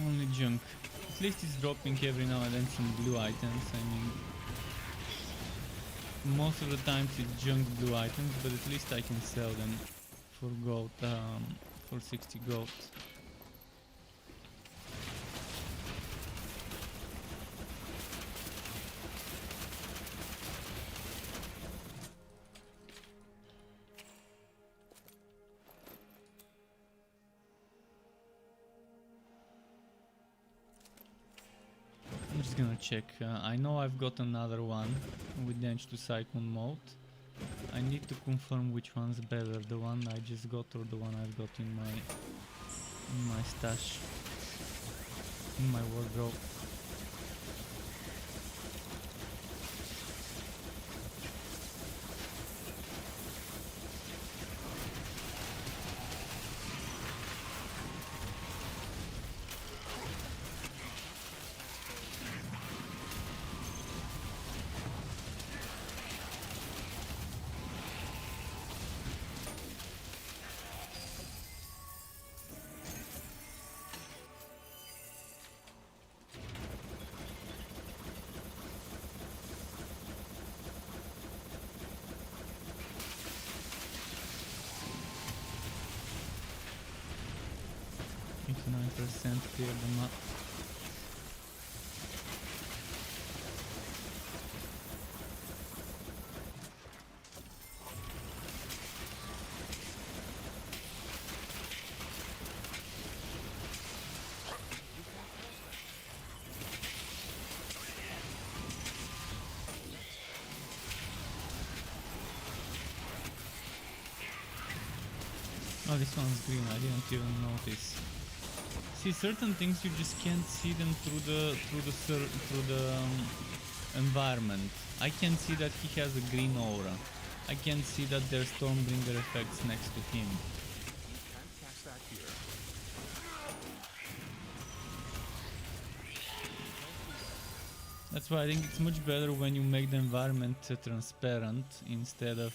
Only junk. At least it's dropping every now and then some blue items. I mean, most of the times it's junk blue items, but at least I can sell them for gold, for 60 gold. I'm just gonna check. I know I've got another one with Denge to Cyclone mode. I need to confirm which one's better, the one I just got or the one I've got in my stash, in my wardrobe. 89% clear the map. Oh, this one's green. I didn't even notice. See, certain things you just can't see them through the environment. I can see that he has a green aura. I can see that there's Stormbringer effects next to him. You can't cast that here. That's why I think it's much better when you make the environment transparent instead of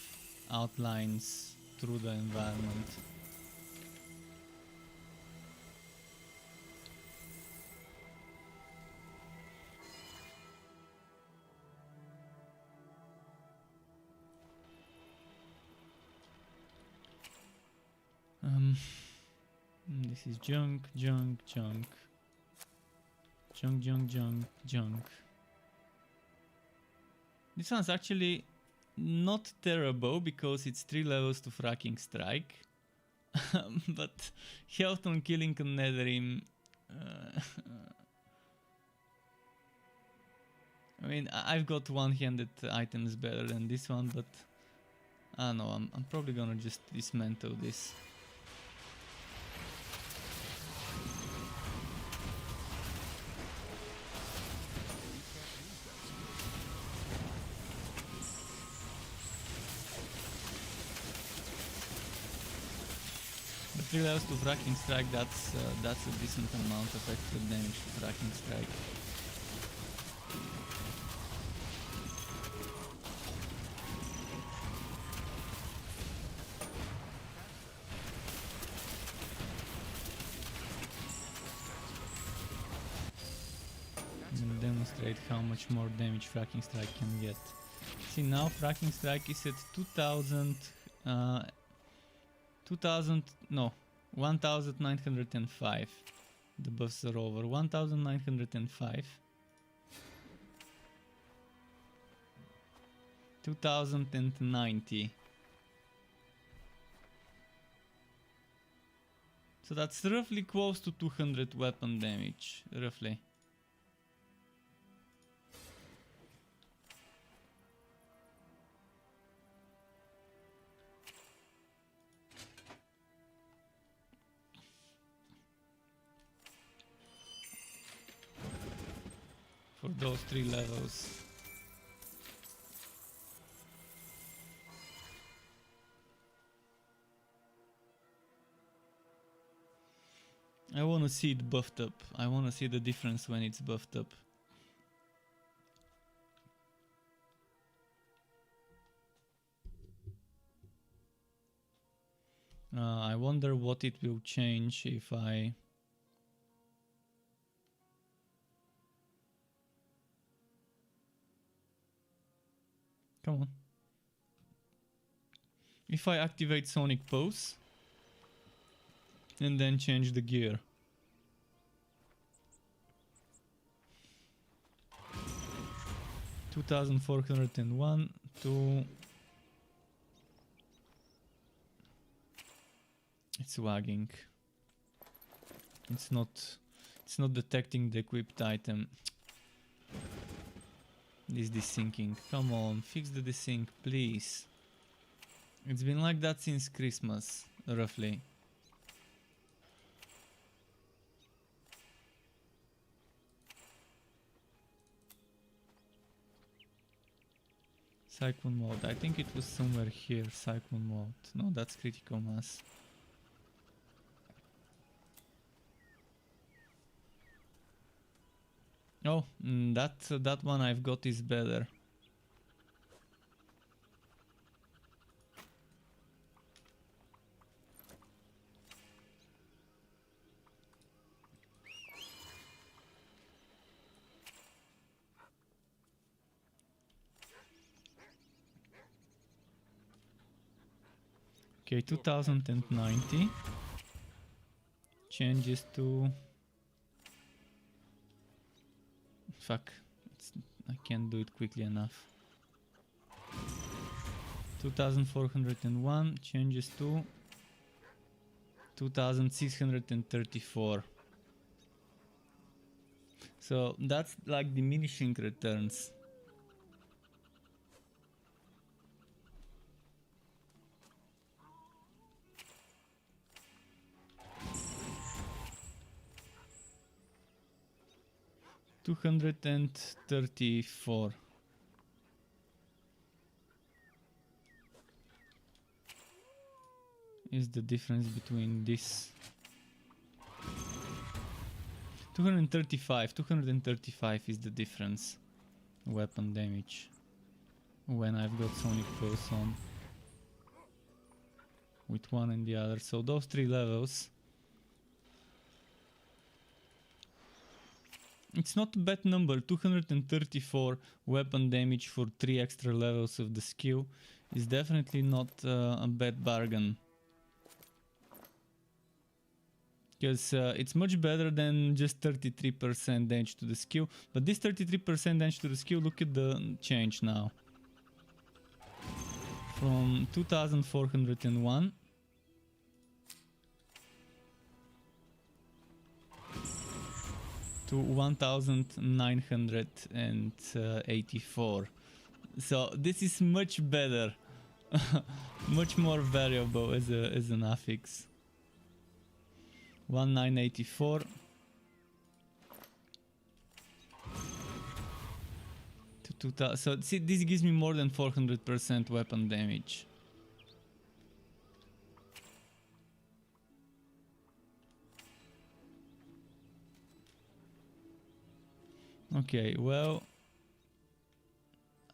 outlines through the environment. This is junk, junk, junk. Junk, junk, junk, junk. This one's actually not terrible because it's 3 levels to fracking strike. But health on killing a Netherim. I mean, I've got one-handed items better than this one, but I don't know, I'm probably gonna just dismantle this. But 3 levels to fracking strike, that's a decent amount of extra damage to fracking strike. And demonstrate how much more damage fracking strike can get. See, now fracking strike is at 1905. The buffs are over. 1905. 2090. So that's roughly close to 200 weapon damage, roughly. For those 3 levels. I wanna see it buffed up. I wanna see the difference when it's buffed up. I wonder what it will change if I... Come on. If I activate Sonic Pose and then change the gear. $2,401 to... It's lagging. It's not detecting the equipped item. This desyncing. Come on, fix the desync, please. It's been like that since Christmas, roughly. Cyclone mode. I think it was somewhere here. Cyclone mode. No, that's critical mass. Oh, that one I've got is better. Okay, 2090. changes to... Fuck, I can't do it quickly enough. 2401 changes to 2634. So that's like diminishing returns. $234. Is the difference between this. 235 is the difference. Weapon damage. When I've got Sonic Pulse on. With one and the other. So those 3 levels. It's not a bad number. 234 weapon damage for 3 extra levels of the skill is definitely not a bad bargain. Because it's much better than just 33% damage to the skill. But this 33% damage to the skill, look at the change now. From 2401 to 1984. So this is much better. Much more variable as an affix. 1984 to 2000. So see, this gives me more than 400% weapon damage. Okay, well,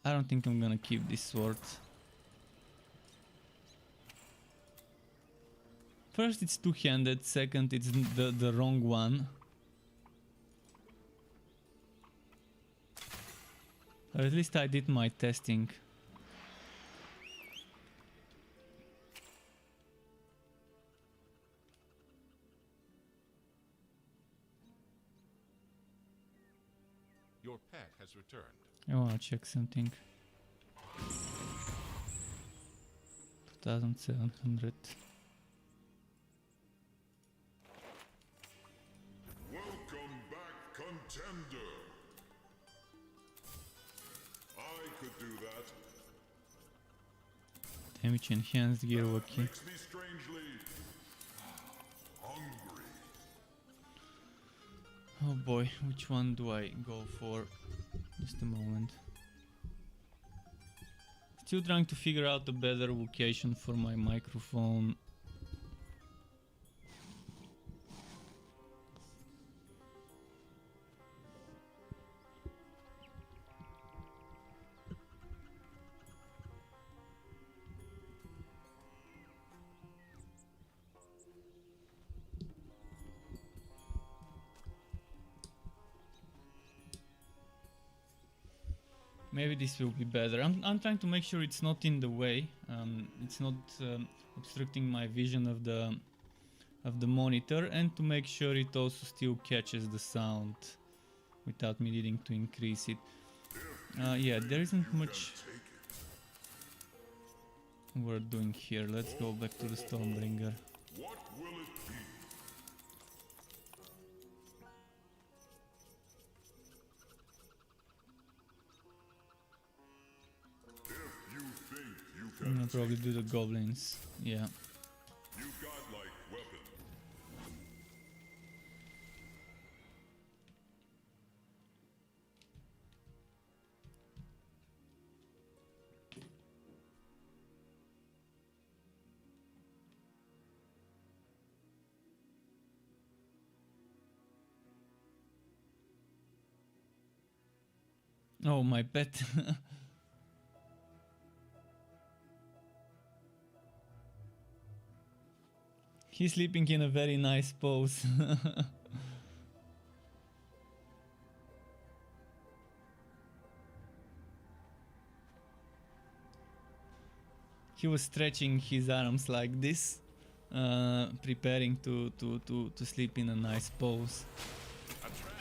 I don't think I'm gonna keep this sword. First, it's two-handed. Second, it's the wrong one. Or at least I did my testing. Your pet has returned. I wanna check something. 2700. Welcome back, contender. I could do that. Damage enhanced gear, okay. Makes me strangely hungry. Oh boy, which one do I go for? Just a moment. Still trying to figure out a better location for my microphone. Maybe this will be better. I'm trying to make sure it's not in the way. It's not obstructing my vision of the monitor, and to make sure it also still catches the sound without me needing to increase it. Yeah, there isn't much we're doing here. Let's go back to the Stormbringer. What will it be? If you think you I'm can gonna probably do the goblins. Yeah. you godlike weapon. Oh, my pet. He's sleeping in a very nice pose. He was stretching his arms like this. preparing to sleep in a nice pose. A trap.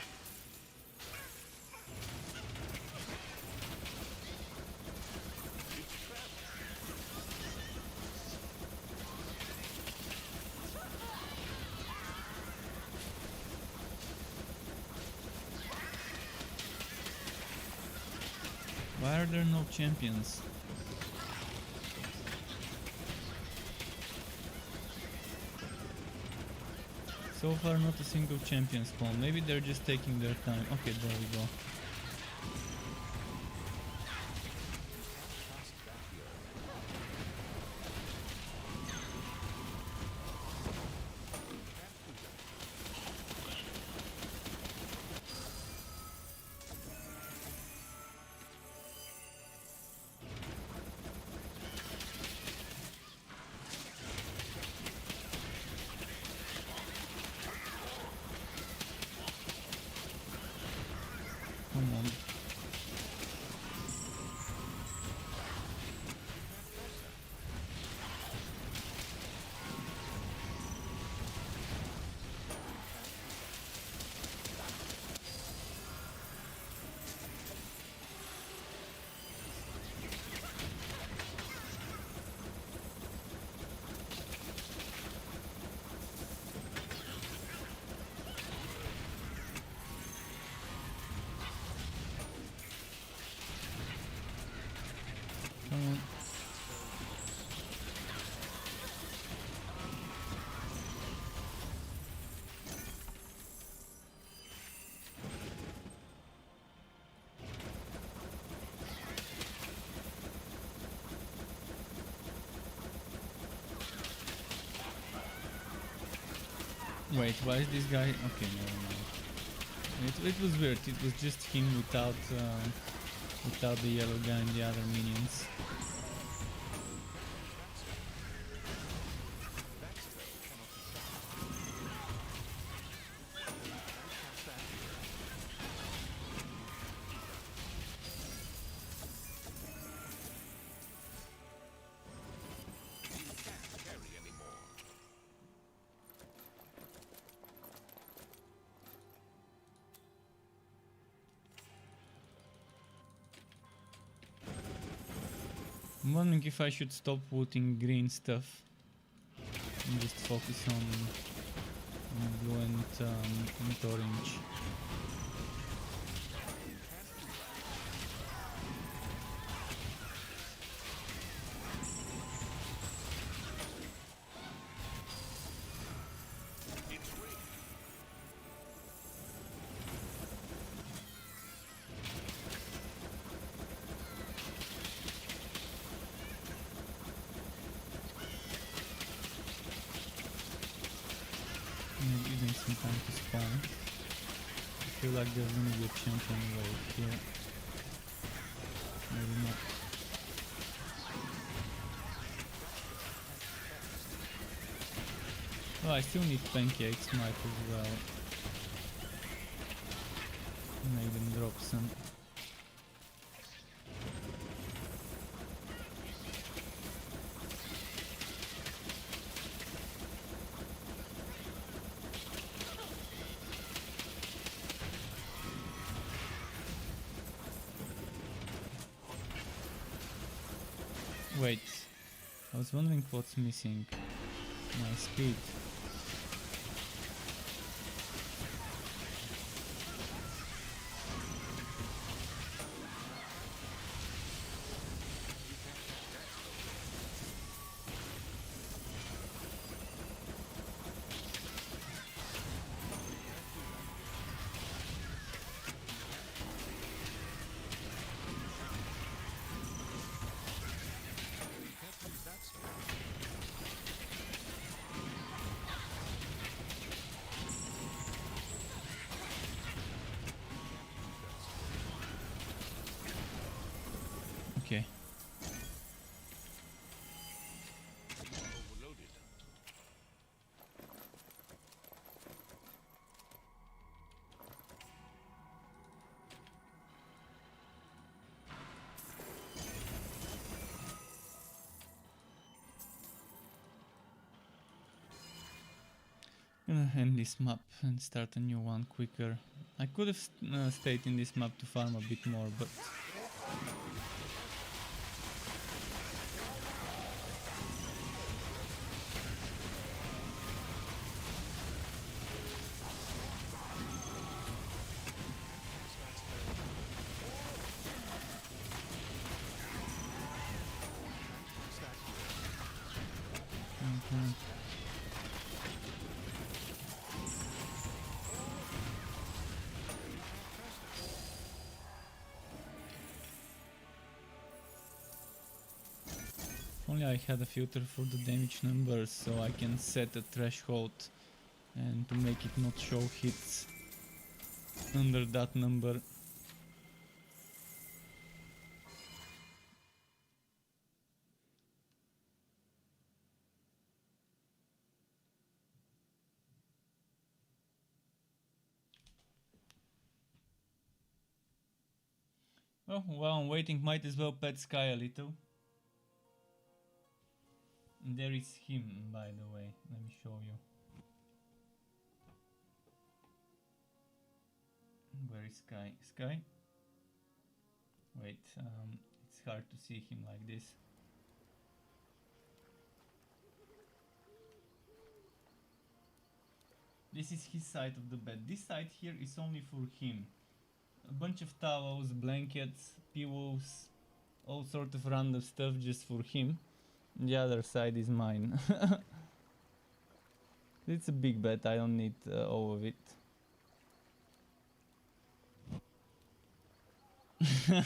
It's trapped. Why are there no champions? So far not a single champion spawn. Maybe they're just taking their time. Okay, there we go. Past that here. Come on. Come on. Wait, why is this guy? Okay, never mind. It was weird. It was just him without the yellow guy and the other minions. I'm wondering if I should stop putting green stuff and just focus on blue and orange. Maybe even some time to spawn. I feel like there's gonna be a champion right here. Maybe not. Oh, I still need pancakes, might as well. Make them drop some. Wait, I was wondering what's missing. My speed. Gonna end this map and start a new one quicker. I could have stayed in this map to farm a bit more, but okay. If only I had a filter for the damage numbers so I can set a threshold and to make it not show hits under that number. Oh, while I'm waiting, might as well pet Sky a little. There is him, by the way. Let me show you. Where is Sky? Sky? Wait, it's hard to see him like this. This is his side of the bed. This side here is only for him. A bunch of towels, blankets, pillows, all sort of random stuff just for him. The other side is mine. It's a big bed, I don't need all of it. Hey,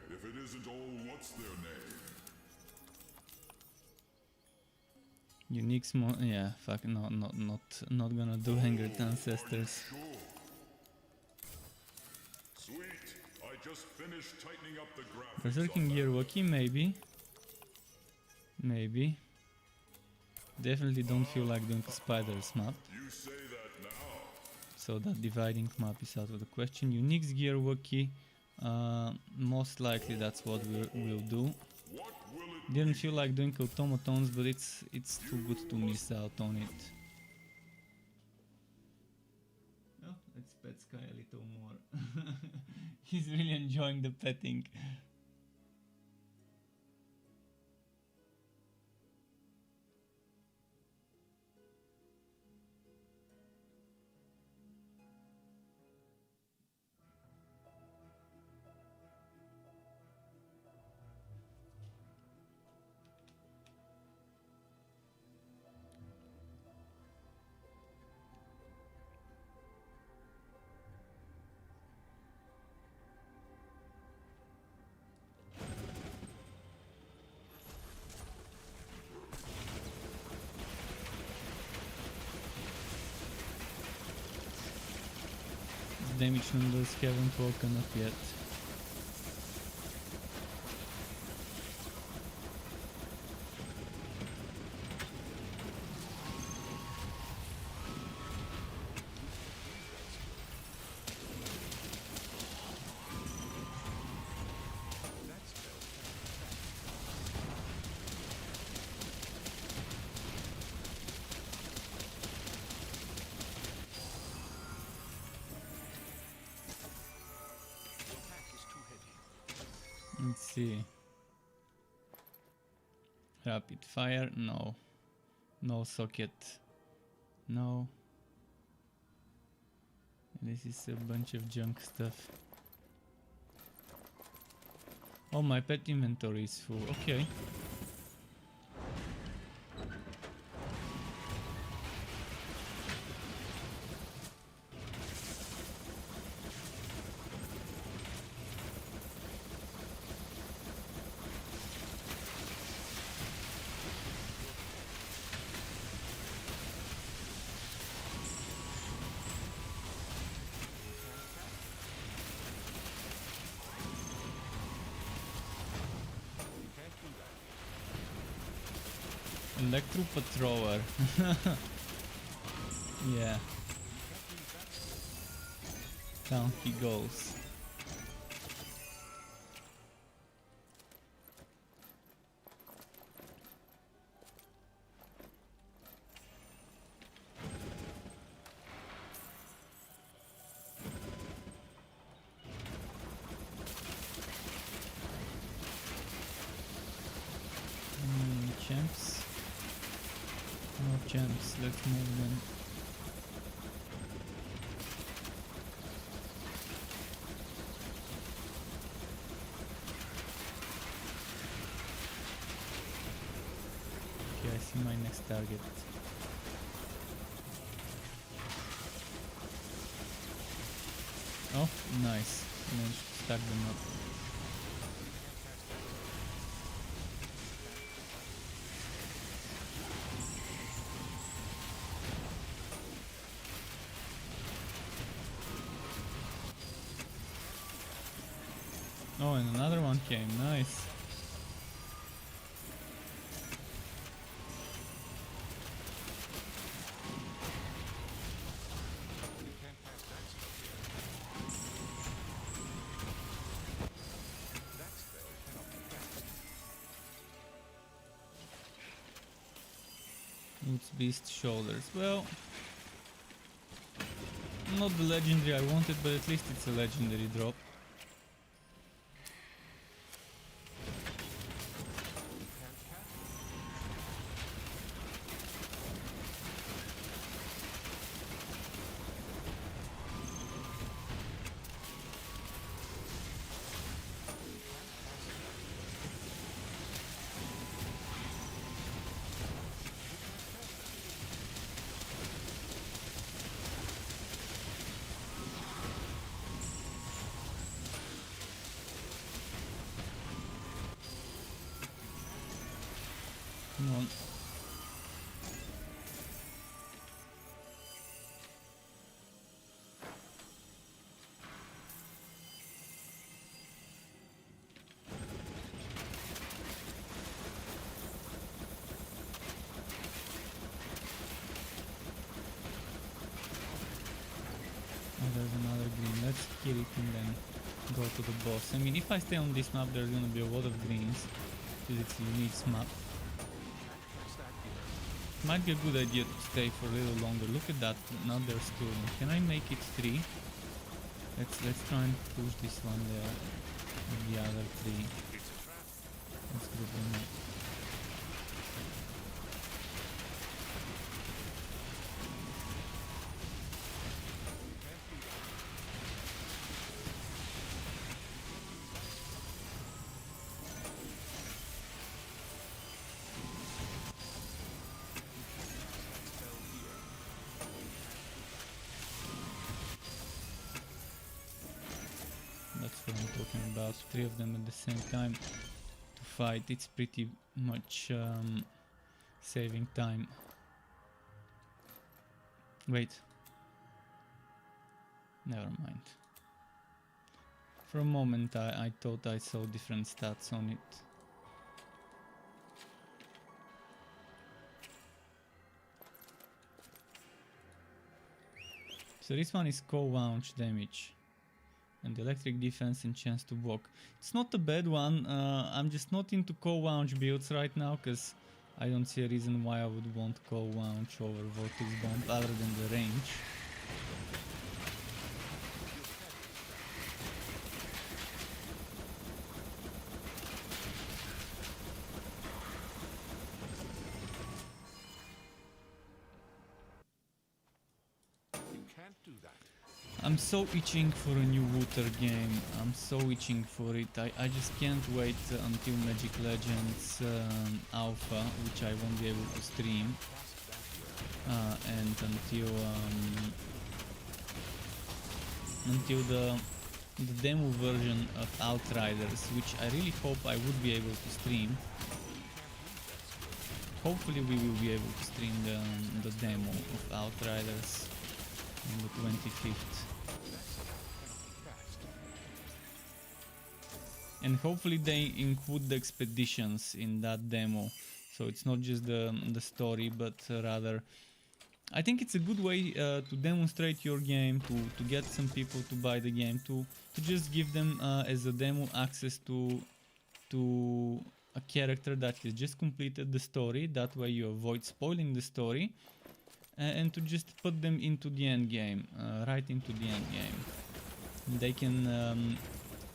if it isn't all what's their name? Unique small, yeah, fuck, no, not gonna do Angered Ancestors. Sure. Sweet. I just finished tightening up the graphics. Berserking on that. Gear Wookie, maybe. Maybe. Definitely don't feel like doing a spiders map. You say that now. So that dividing map is out of the question. Unique Gear Wookie. Most likely that's what we'll do. What will it Didn't feel like doing automatons, but it's too good to miss out on it. Well, let's pet Sky a little more. He's really enjoying the petting. Damage numbers haven't woken up yet. That spell the attack is too heavy. Let's see. Rapid fire, no. No socket. No. This is a bunch of junk stuff. Oh, my pet inventory is full. Okay. Electro Patroller. Yeah. Down he goes. gems. Let's move them. Okay, I see my next target. Oh, nice. Managed to stack them up. Oh, and another one came. Nice. You can't pass that spell here. That spell cannot be cast. Boots, Beast, Shoulders. Well, not the legendary I wanted, but at least it's a legendary drop. You can't cast. Come on. Oh, there's another green. Let's kill it and then go to the boss. I mean, if I stay on this map, there's gonna be a lot of greens because it's a unique map. Cast that here. Might be a good idea to stay for a little longer. Look at that. Now there's two. Can I make it 3? Let's try and push this one there. And the other 3. It's a trap. Let's group them up. Can't do that. Spell here. That's what I'm talking about. 3 of them at the same time to fight. It's pretty much saving time. Wait. Never mind. For a moment I thought I saw different stats on it. So this one is co-launch damage. And electric defense and chance to walk. It's not a bad one. I'm just not into co-launch builds right now because I don't see a reason why I would want co-launch over Vortex Bomb other than the range. You can't do that. I'm so itching for a new water game. I'm so itching for it. I just can't wait until Magic Legends Alpha, which I won't be able to stream, Cast that here. and until the demo version of Outriders, which I really hope I would be able to stream. Hopefully we will be able to stream the demo of Outriders on the 25th. And hopefully they include the expeditions in that demo, so it's not just the story, but rather I think it's a good way to demonstrate your game, to get some people to buy the game, to just give them as a demo access to a character that has just completed the story. That way you avoid spoiling the story, and to just put them into the end game, right into the end game. They can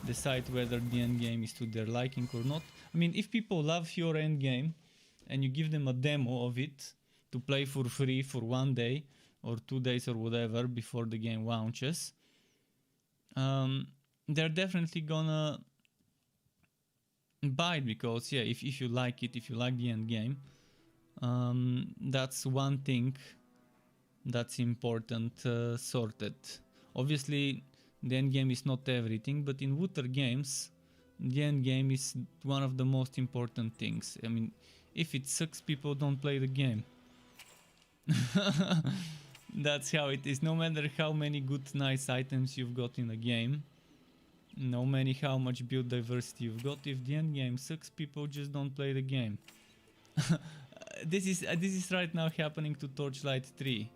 decide whether the end game is to their liking or not. I mean, if people love your end game and you give them a demo of it to play for free for 1 day or 2 days or whatever before the game launches, they're definitely gonna buy it, because yeah, if you like it, if you like the end game, that's one thing that's important sorted. Obviously the end game is not everything, but in Wooter games the end game is one of the most important things. I mean, if it sucks, people don't play the game. That's how it is. No matter how many good nice items you've got in a game, no matter how much build diversity you've got, if the end game sucks, people just don't play the game. This is right now happening to Torchlight 3.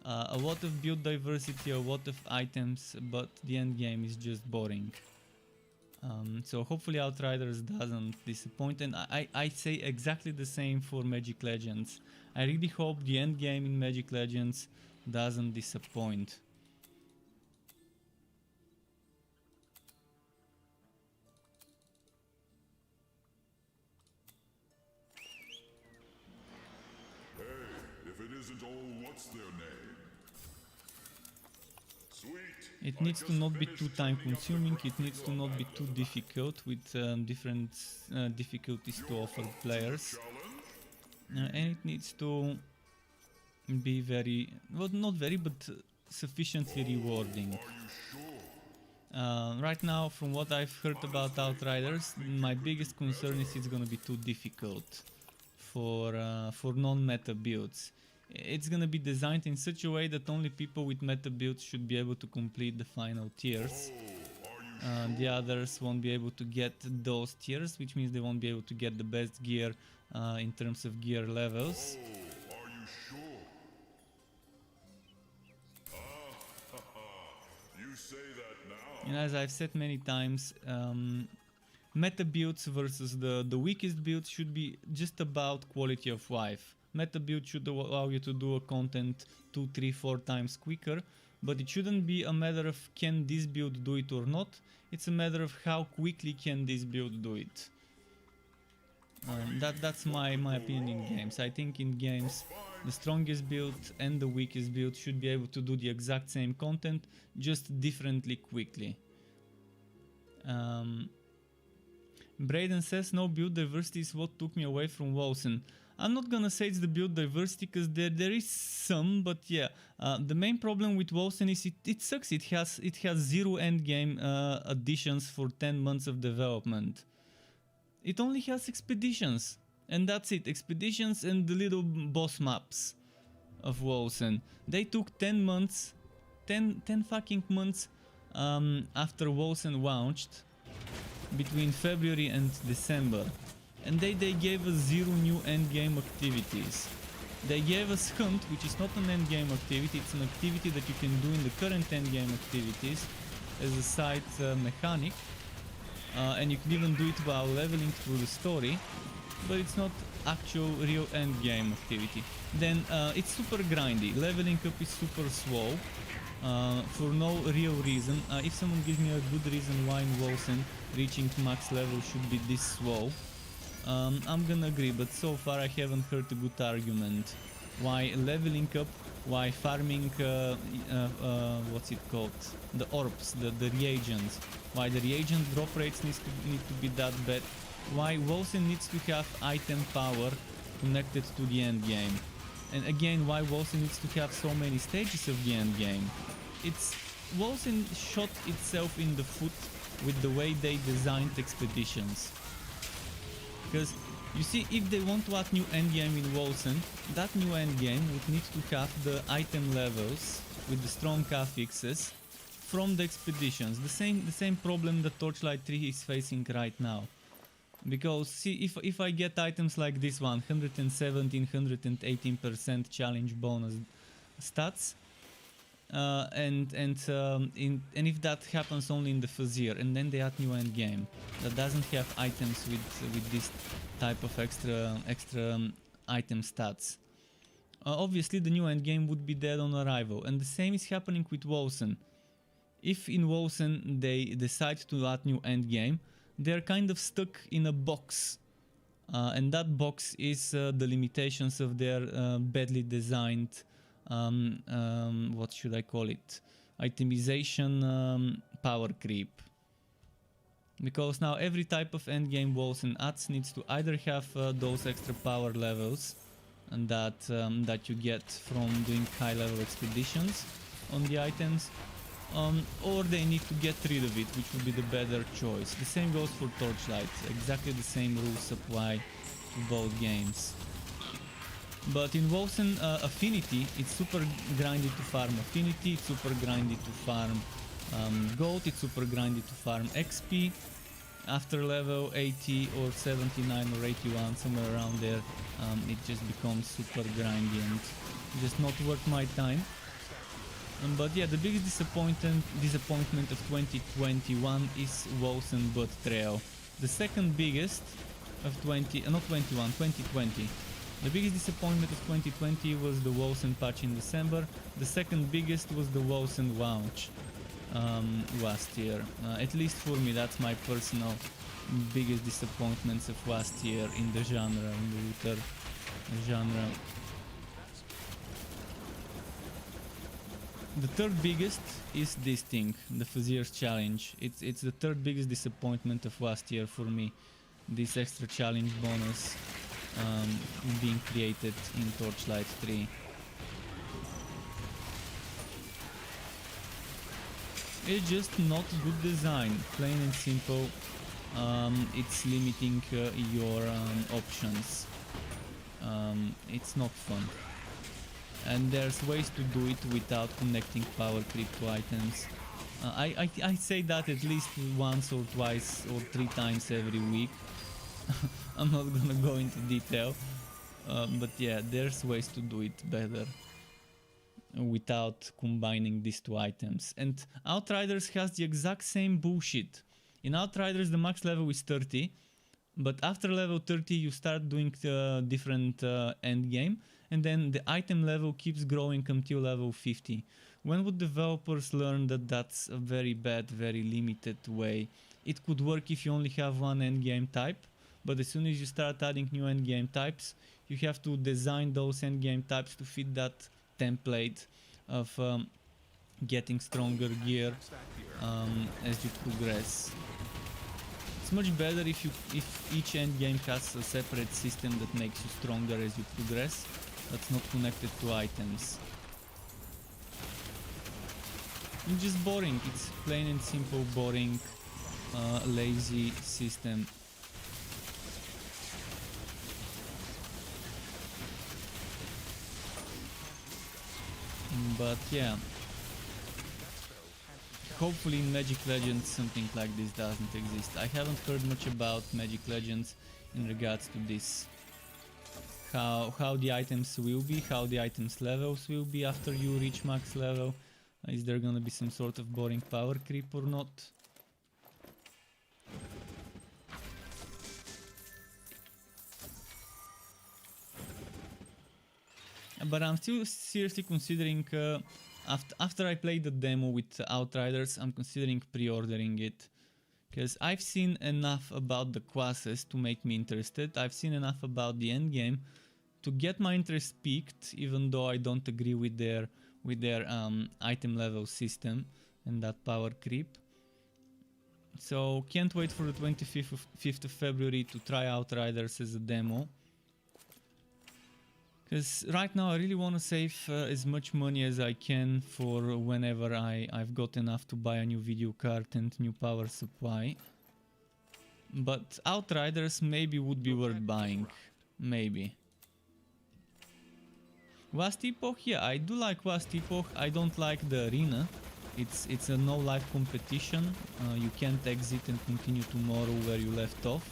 A lot of build diversity, a lot of items, but the end game is just boring. So hopefully Outriders doesn't disappoint, and I say exactly the same for Magic Legends. I really hope the end game in Magic Legends doesn't disappoint. Hey, if it isn't all, what's their name? Sweet. It needs to not be too time consuming, it needs to not be too difficult, with different difficulties to offer players. And it needs to be very, well, not very, but sufficiently rewarding. Right now, from what I've heard about Outriders, my biggest concern is it's gonna be too difficult for non-meta builds. It's gonna be designed in such a way that only people with meta builds should be able to complete the final tiers. The others won't be able to get those tiers, which means they won't be able to get the best gear in terms of gear levels. Are you sure? You say that now. And as I've said many times, meta builds versus the weakest builds should be just about quality of life. Meta build should allow you to do a content 2, 3, 4 times quicker, but it shouldn't be a matter of can this build do it or not, it's a matter of how quickly can this build do it. That's my opinion in games. I think in games the strongest build and the weakest build should be able to do the exact same content, just differently quickly. Braden says no build diversity is what took me away from Wilson. I'm not gonna say it's the build diversity, because there is some, but yeah, the main problem with Wilson is it sucks. It has 0 endgame additions for 10 months of development. It only has expeditions, and that's it. Expeditions and the little boss maps of Wilson. They took 10 months, 10 fucking months after Wilson launched, between February and December. And they gave us 0 new endgame activities. They gave us Hunt, which is not an endgame activity, it's an activity that you can do in the current endgame activities as a side mechanic. And you can even do it while leveling through the story, but it's not actual real endgame activity. Then it's super grindy, leveling up is super slow, for no real reason. If someone gives me a good reason why in Wilson reaching max level should be this slow, I'm gonna agree, but so far I haven't heard a good argument why leveling up, why farming, what's it called, the orbs, the reagents, why the reagent drop rates need to be that bad, why Wilson needs to have item power connected to the end game, and again why Wilson needs to have so many stages of the end game. It's Wilson shot itself in the foot with the way they designed expeditions. Because, you see, if they want to add new endgame in Wilson, that new endgame would need to have the item levels with the strong affixes from the expeditions. The same problem that Torchlight 3 is facing right now. Because, see, if I get items like this one, 117, 118% challenge bonus stats, and if that happens only in the Fazir, and then they add new endgame that doesn't have items with this type of extra item stats, obviously the new endgame would be dead on arrival. And the same is happening with Wilson. If in Wilson they decide to add new endgame, they're kind of stuck in a box and that box is the limitations of their badly designed, what should I call it, itemization power creep. Because now every type of endgame walls and adds needs to either have those extra power levels and that you get from doing high level expeditions on the items, or they need to get rid of it, which would be the better choice. The same goes for Torchlight, exactly the same rules apply to both games. But in Wosen Affinity, it's super grindy to farm Affinity, it's super grindy to farm gold, it's super grindy to farm XP. After level 80 or 79 or 81, somewhere around there, it just becomes super grindy and just not worth my time. But yeah, the biggest disappointment of 2021 is Wosen Bud Trail. The second biggest of 2020. The biggest disappointment of 2020 was the Wosen patch in December. The second biggest was the Wosen launch last year. At least for me, that's my personal biggest disappointments of last year in the genre, in the looter genre. The third biggest is this thing, the Fazier's challenge. It's the third biggest disappointment of last year for me. This extra challenge bonus being created in Torchlight 3. It's just not good design, plain and simple. It's limiting your options. It's not fun. And there's ways to do it without connecting power creep to items. I say that at least once or twice or 3 times every week. I'm not gonna go into detail, but yeah, there's ways to do it better without combining these 2 items. And Outriders has the exact same bullshit. In Outriders the max level is 30, but after level 30 you start doing different end game, and then the item level keeps growing until level 50. When would developers learn that that's a very bad, very limited way? It could work if you only have one endgame type, but as soon as you start adding new endgame types, you have to design those endgame types to fit that template of getting stronger gear as you progress. It's much better if each endgame has a separate system that makes you stronger as you progress, that's not connected to items. It's just boring, it's plain and simple boring, lazy system. But yeah, hopefully in Magic Legends something like this doesn't exist. I haven't heard much about Magic Legends in regards to this. How the items will be, how the items levels will be after you reach max level. Is there gonna be some sort of boring power creep or not? But I'm still seriously considering, after I played the demo with Outriders, I'm considering pre-ordering it. Because I've seen enough about the classes to make me interested, I've seen enough about the endgame to get my interest peaked, even though I don't agree with their item level system and that power creep. So can't wait for the 5th of February to try Outriders as a demo. Because right now I really want to save as much money as I can for whenever I've got enough to buy a new video card and new power supply. But Outriders maybe would be worth buying. Maybe. Vast Epoch, yeah, I do like Vast Epoch. I don't like the arena. It's a no life competition. You can't exit and continue tomorrow where you left off.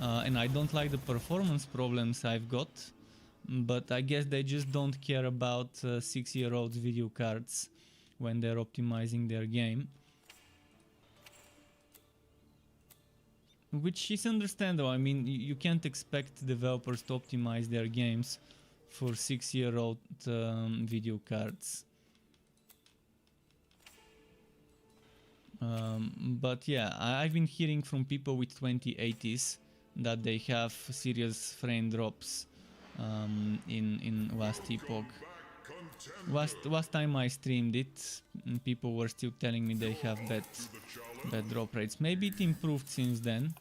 And I don't like the performance problems I've got. But I guess they just don't care about 6-year-olds video cards when they're optimizing their game. Which is understandable. I mean, you can't expect developers to optimize their games for 6-year-old video cards. But yeah, I've been hearing from people with 2080s that they have serious frame drops in last epoch. Last time I streamed it, people were still telling me they have bad drop rates. Maybe it improved since then.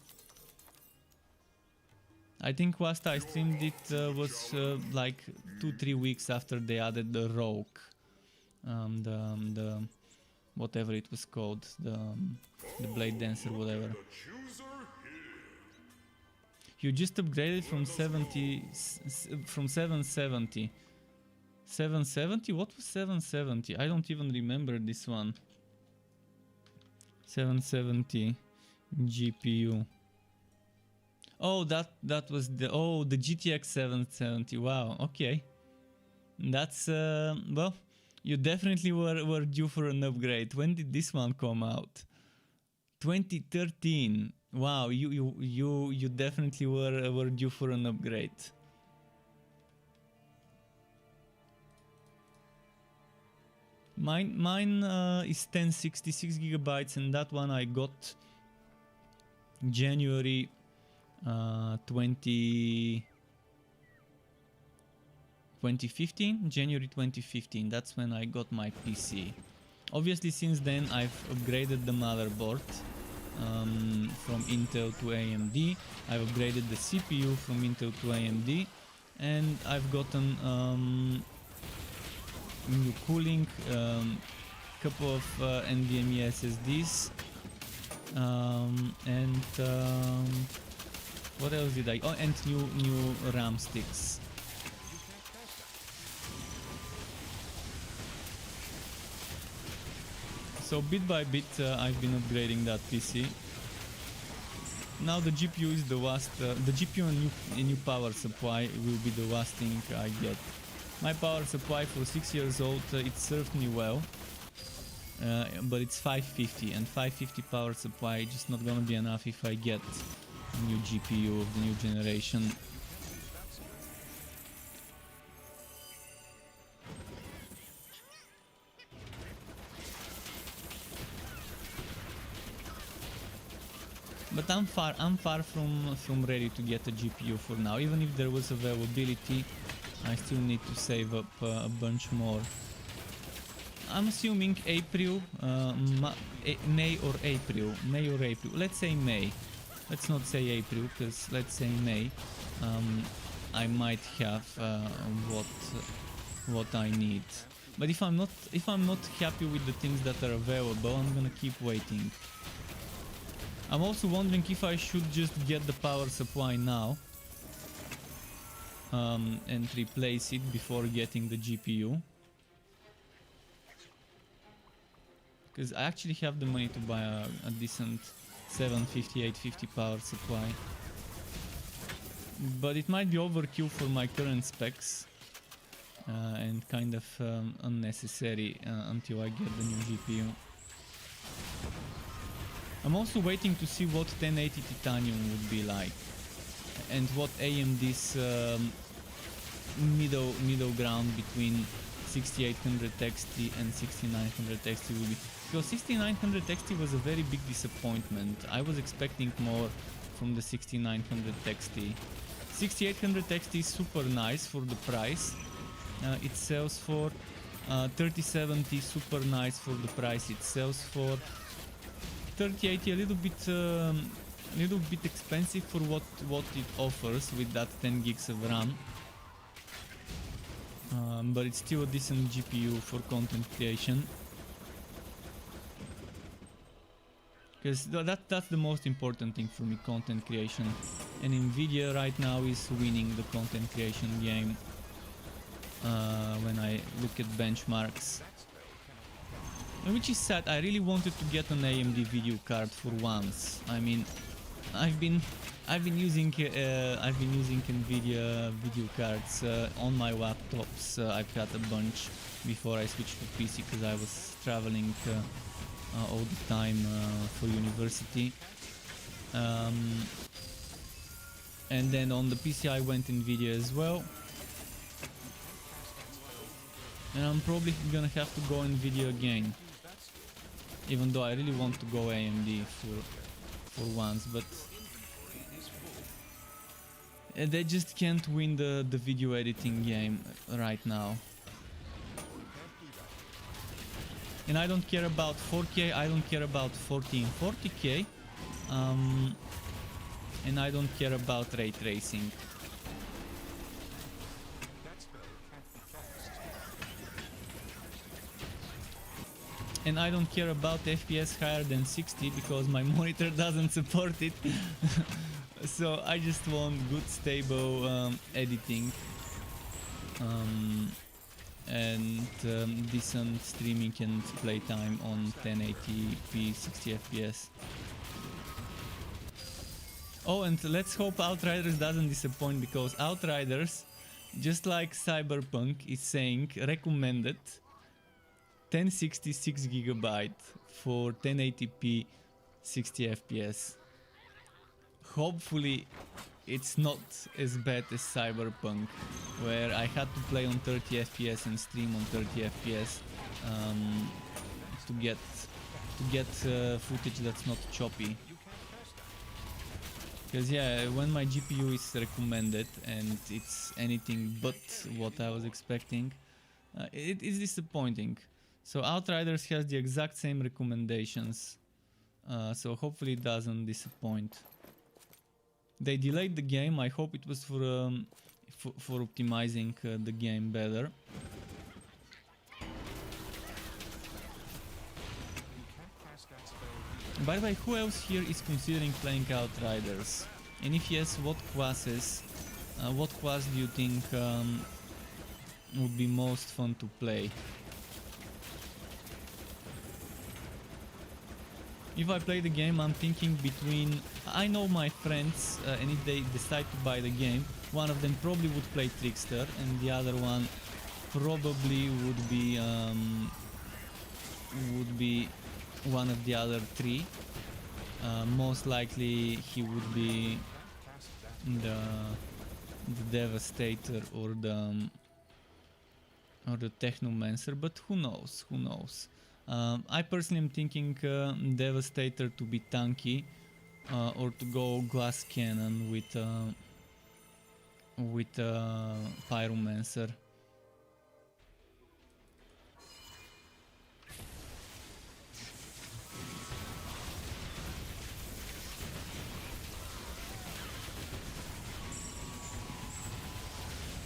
I think last I streamed it was like 2-3 weeks after they added the rogue, the whatever it was called, the blade dancer, whatever. You just upgraded from 770. 770? What was 770? I don't even remember this one. 770 GPU. Oh, that was the GTX 770. Wow, okay. That's well, you definitely were due for an upgrade. When did this one come out? 2013. Wow, you definitely were due for an upgrade. Mine is 1066 gigabytes, and that one I got January 2015. January 2015. That's when I got my PC. Obviously, since then I've upgraded the motherboard from Intel to AMD. I've upgraded the CPU from Intel to AMD, and I've gotten new cooling, couple of NVMe SSDs, and what else did I? Oh, and new RAM sticks. So bit by bit, I've been upgrading that PC. Now the GPU is the last. The GPU and new power supply will be the last thing I get. My power supply for 6 years old, it served me well, but it's 550, and 550 power supply is just not gonna be enough if I get a new GPU of the new generation. But I'm far from ready to get a GPU for now. Even if there was availability, I still need to save up a bunch more. I'm assuming April, May or April. Let's say May. Let's not say April, because let's say May. I might have what I need. But if I'm not happy with the things that are available, I'm gonna keep waiting. I'm also wondering if I should just get the power supply now and replace it before getting the GPU, because I actually have the money to buy a decent 750, 850 power supply, but it might be overkill for my current specs and kind of unnecessary until I get the new GPU. I'm also waiting to see what 1080 Titanium would be like, and what AMD's middle ground between 6800 XT and 6900 XT will be. Because 6900 XT was a very big disappointment. I was expecting more from the 6900 XT. 6800 XT is super nice for the price. It sells for 3070, super nice for the price it sells for. 3080 a little bit expensive for what it offers with that 10 gigs of RAM, but it's still a decent GPU for content creation, because that's the most important thing for me, content creation, and Nvidia right now is winning the content creation game when I look at benchmarks. Which is sad. I really wanted to get an AMD video card for once. I mean, I've been using Nvidia video cards on my laptops. I've had a bunch before I switched to PC because I was traveling all the time for university. And then on the PC I went Nvidia as well. And I'm probably gonna have to go Nvidia again. Even though I really want to go AMD for once, but They just can't win the video editing game right now. And I don't care about 4K, I don't care about 1440K, and I don't care about ray tracing. That spell can't be cast. And I don't care about FPS higher than 60 because my monitor doesn't support it. So I just want good stable editing and decent streaming and playtime on 1080p 60 FPS. Oh, and let's hope Outriders doesn't disappoint, because Outriders, just like Cyberpunk, is saying recommended 1066 GB for 1080p 60 FPS. Hopefully it's not as bad as Cyberpunk, where I had to play on 30 FPS and stream on 30 FPS to get footage that's not choppy. Because yeah, when my GPU is recommended and it's anything but what I was expecting, it is disappointing. So Outriders has the exact same recommendations, so hopefully it doesn't disappoint. They delayed the game. I hope it was for optimizing the game better. By the way, who else here is considering playing Outriders? And if yes, what class do you think would be most fun to play? If I play the game, I'm thinking between... I know my friends, and if they decide to buy the game, one of them probably would play Trickster, and the other one probably would be one of the other three. Most likely he would be the Devastator or the Technomancer, but who knows? Who knows? I personally am thinking Devastator to be tanky, or to go Glass Cannon with Pyromancer.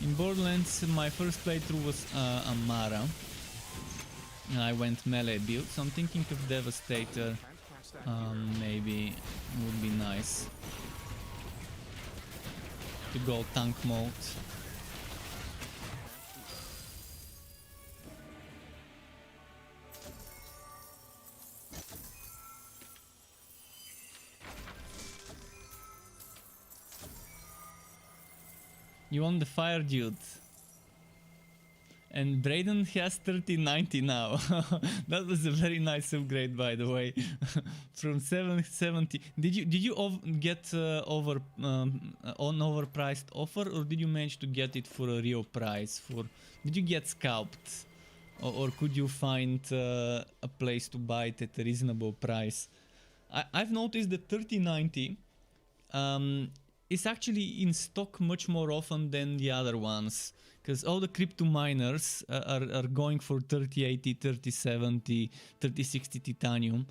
In Borderlands, my first playthrough was Amara. I went melee build, so I'm thinking of Devastator. Maybe would be nice to go tank mode. You want the fire dude. And Brayden has 3090 now. That was a very nice upgrade, by the way. From 770. Did you get on overpriced offer, or did you manage to get it for a real price? Did you get scalped, or could you find a place to buy it at a reasonable price? I've noticed that 3090 is actually in stock much more often than the other ones. Because all the crypto miners are going for 3080, 3070, 3060 titanium.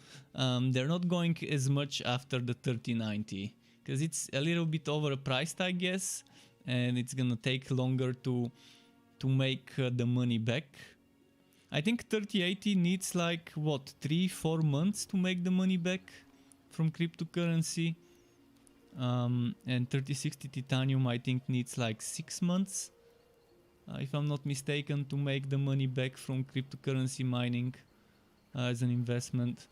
They're not going as much after the 3090. Because it's a little bit overpriced, I guess. And it's gonna take longer to make the money back. I think 3080 needs like, what, 3-4 months to make the money back from cryptocurrency. And 3060 titanium I think needs like 6 months. If I'm not mistaken, to make the money back from cryptocurrency mining as an investment.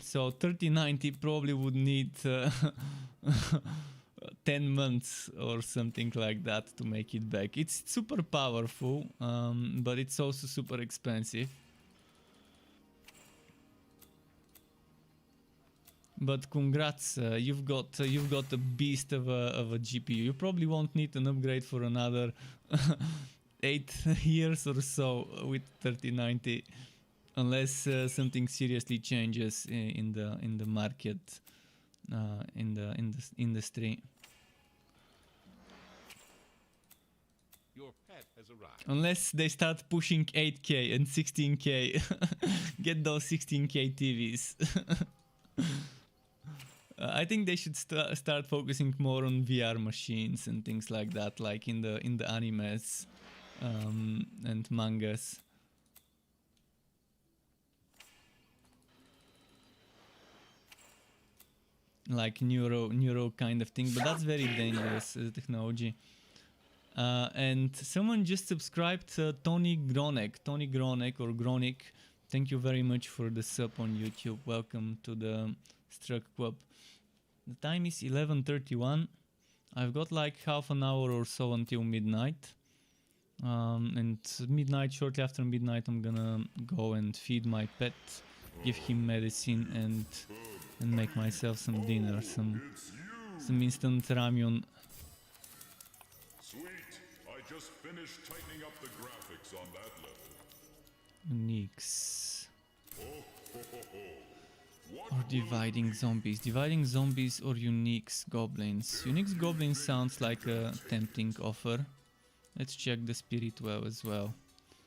So 3090 probably would need 10 months or something like that to make it back. It's super powerful, but it's also super expensive. But congrats, you've got a beast of a GPU. You probably won't need an upgrade for another 8 years or so with 3090, unless something seriously changes in the market in the industry. Your pet has arrived. Unless they start pushing 8K and 16K. Get those 16K TVs. I think they should start focusing more on VR machines and things like that, like in the animes and mangas. Like neuro kind of thing, but that's very dangerous technology. And someone just subscribed, Tony Gronek or Gronik. Thank you very much for the sub on YouTube. Welcome to the Struck Club. The time is 11:31. I've got like half an hour or so until midnight. And midnight, shortly after midnight, I'm gonna go and feed my pet, give him medicine, and make myself some dinner, some instant ramyun. Sweet. I just finished tightening up the graphics on that level. Uniques. What Or dividing zombies. Dividing zombies or uniques goblins. Uniques goblins sounds like a tempting offer. Let's check the spirit well as well.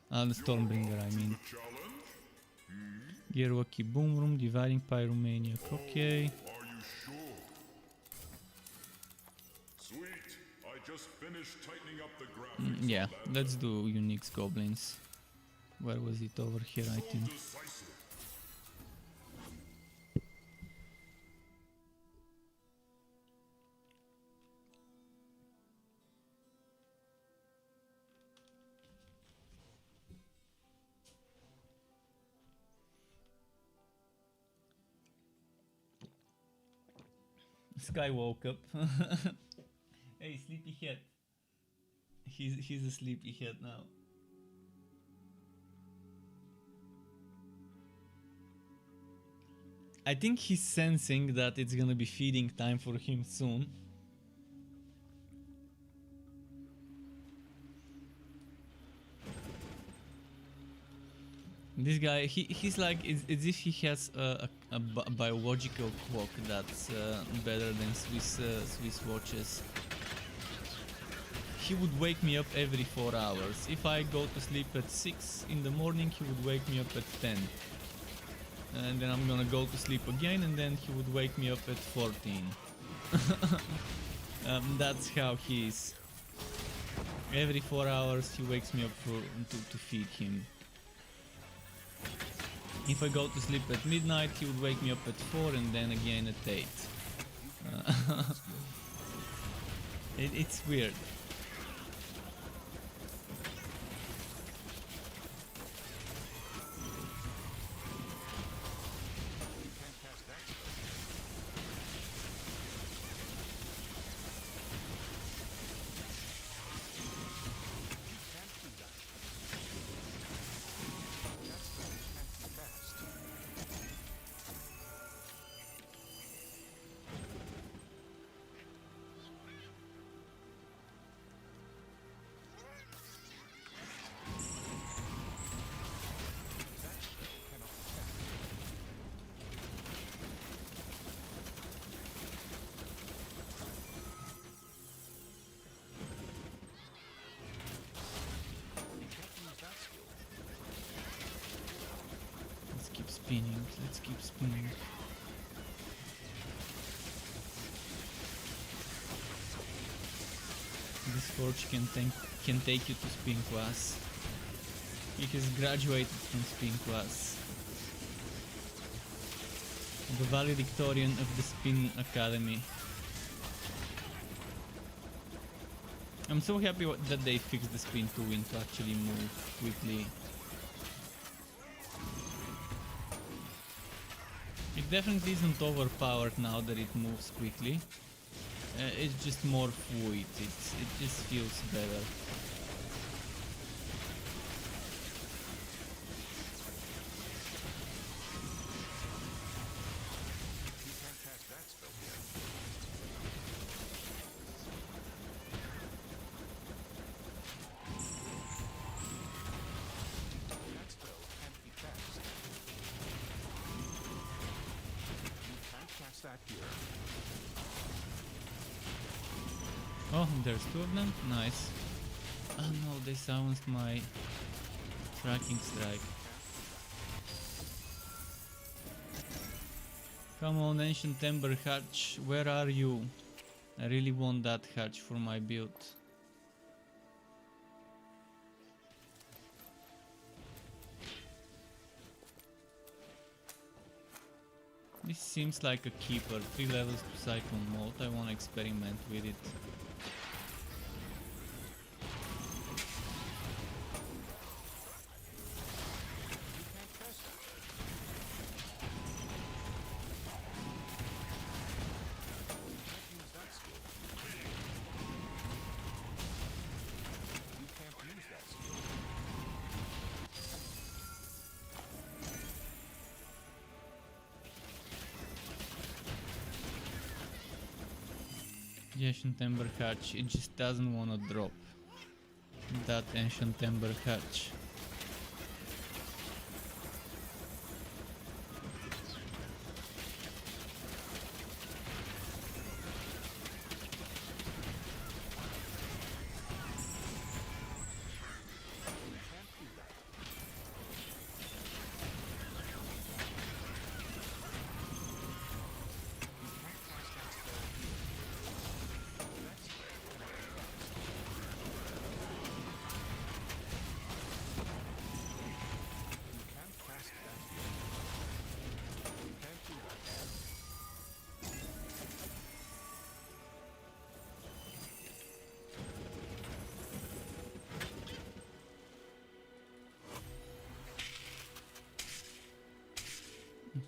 The Stormbringer, I mean. challenge? Gerwaki Boom Room, Dividing Pyromaniac, okay. Are you sure? Sweet. I just finished tightening up the graphics. Yeah, on that let's do uniques goblins. Where was it? Over here, I think. decisive. This guy woke up. Hey, sleepyhead. He's a sleepyhead now. I think he's sensing that it's gonna be feeding time for him soon. This guy, he's like, as if he has a biological clock that's better than Swiss watches. He would wake me up every 4 hours. If I go to sleep at 6 in the morning, he would wake me up at 10. And then I'm gonna go to sleep again, and then he would wake me up at 14. That's how he is. Every 4 hours he wakes me up to feed him. If I go to sleep at midnight, he would wake me up at 4 and then again at 8. It's weird. Let's keep spinning. This forge can take you to spin class. He has graduated from spin class. The valedictorian of the Spin Academy. I'm so happy that they fixed the spin to win to actually move quickly. It definitely isn't overpowered now that it moves quickly. It's just more fluid. It just feels better. You can't cast that spell here. That spell can't be cast. You can't cast that here. Oh, there's two of them? Nice. Oh no, they silenced my tracking strike. Come on, Ancient Ember Hatch, where are you? I really want that hatch for my build. This seems like a keeper, 3 levels to Cyclone Mode, I wanna experiment with it. The Ancient Ember Hatch, it just doesn't wanna drop. That Ancient Ember Hatch.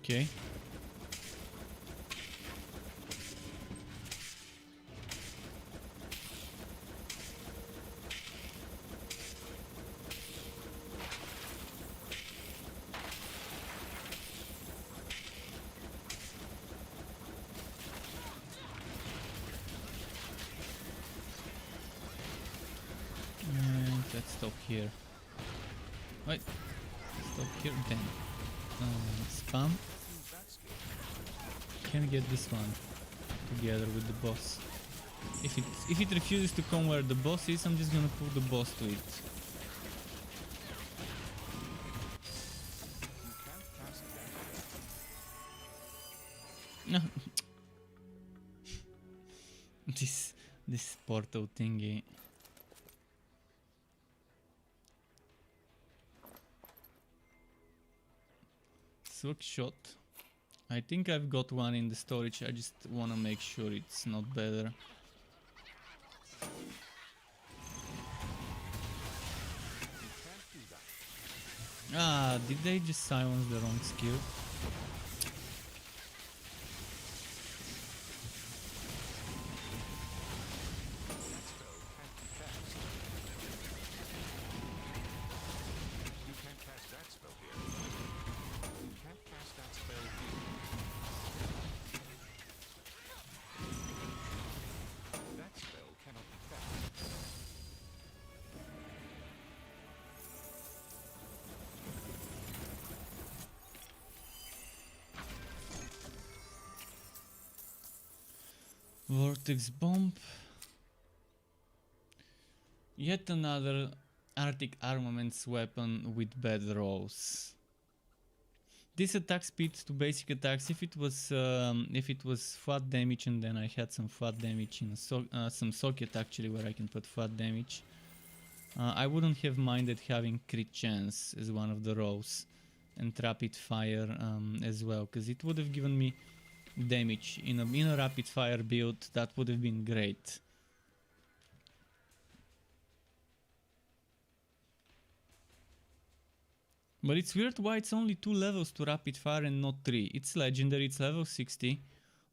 Okay. And let's stop here. Wait. Stop here then. Spam. Can get this one together with the boss. If it refuses to come where the boss is, I'm just gonna put the boss to it. No. this portal thingy. Silk shot. I think I've got one in the storage, I just wanna make sure it's not better. Ah, did they just silence the wrong skill? Vortex Bomb. Yet another Arctic Armaments weapon with bad rolls. This attack speed to basic attacks. If it was flat damage and then I had some flat damage in some socket actually where I can put flat damage, I wouldn't have minded having crit chance as one of the rolls and rapid fire as well, because it would have given me damage in a rapid fire build. That would have been great. But it's weird why it's only 2 levels to rapid fire and not 3. It's legendary, it's level 60.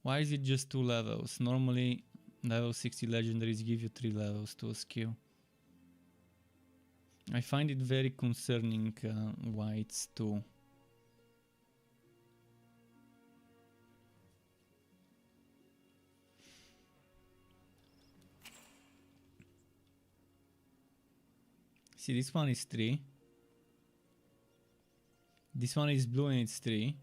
Why is it just 2 levels? Normally level 60 legendaries give you 3 levels to a skill. I find it very concerning why it's 2. See, this one is 3. This one is blue and it's 3.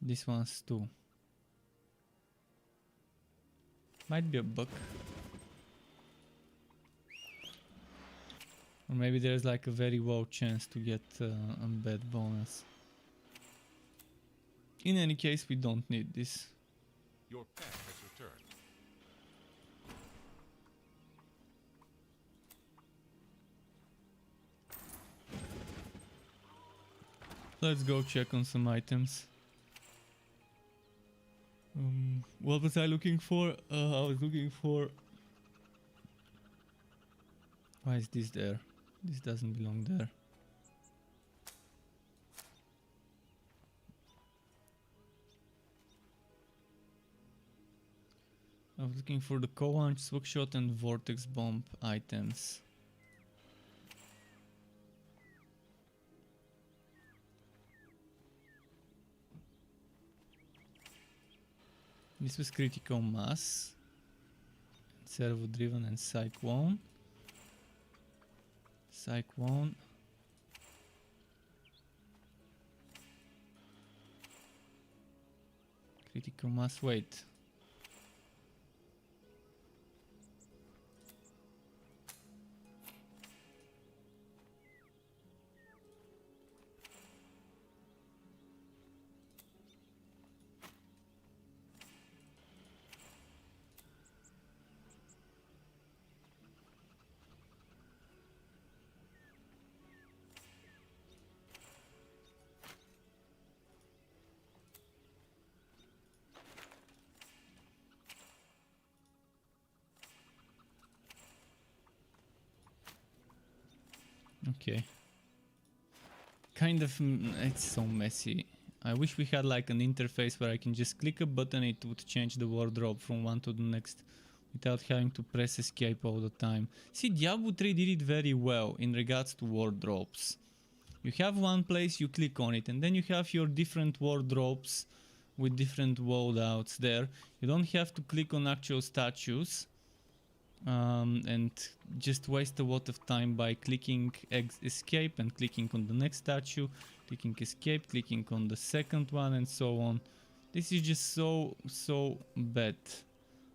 This one's 2. Might be a bug. Or maybe there's like a very low chance to get a bad bonus. In any case, we don't need this. Your pet has returned. Let's go check on some items. What was I looking for? I was looking for... Why is this there? This doesn't belong there. I was looking for the Koanch, Swagshot and Vortex Bomb items. This was Critical Mass, Servo Driven and Cyclone. Cyclone. Critical Mass, wait. Okay. Kind of, it's so messy. I wish we had like an interface where I can just click a button, it would change the wardrobe from one to the next without having to press escape all the time. See, Diablo 3 did it very well in regards to wardrobes. You have one place, you click on it, and then you have your different wardrobes with different loadouts there. You don't have to click on actual statues. And just waste a lot of time by clicking escape and clicking on the next statue, clicking escape, clicking on the second one, and so on. This is just so bad.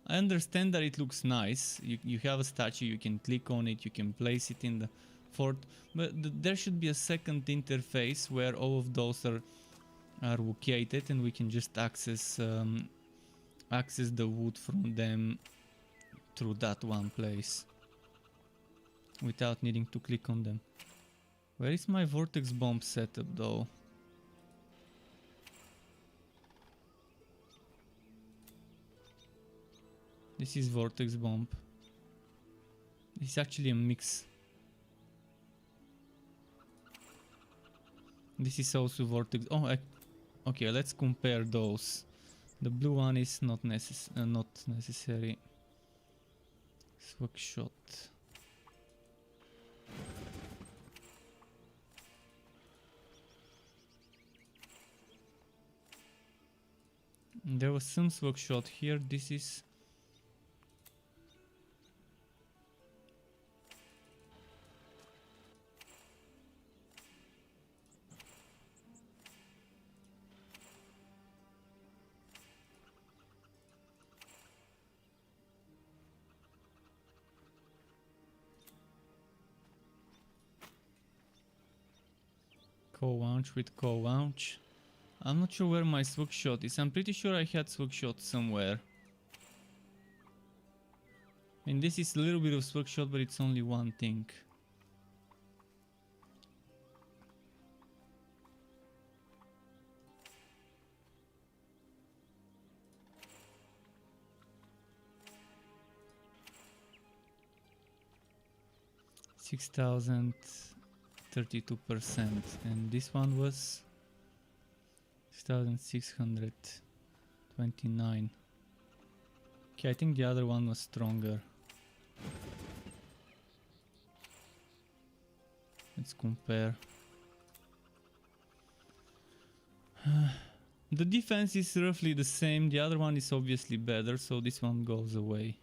I understand that it looks nice. You have a statue, you can click on it, you can place it in the fort, but there should be a second interface where all of those are located, and we can just access the wood from them through that one place without needing to click on them. Where is my vortex bomb setup though? This is vortex bomb. This is actually a mix. This is also vortex. Oh, okay, let's compare those. The blue one is not necessary. Swagshot. There was some Swagshot here. This is Co-launch with co-launch. I'm not sure where my Swagshot is. I'm pretty sure I had Swagshot somewhere. I mean, this is a little bit of Swagshot, but it's only one thing. $6,032, and this one was 6,629. Okay, I think the other one was stronger. Let's compare. The defense is roughly the same. The other one is obviously better, so this one goes away.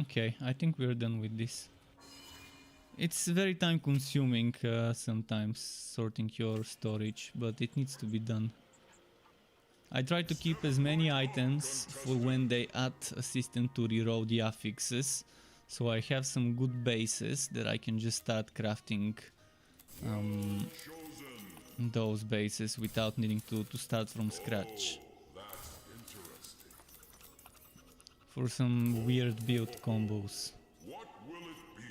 Okay, I think we're done with this. It's very time consuming sometimes sorting your storage, but it needs to be done. I try to keep as many items for when they add a system to reroll the affixes, so I have some good bases that I can just start crafting those bases without needing to start from scratch. That's interesting. For some weird build combos. What will it be?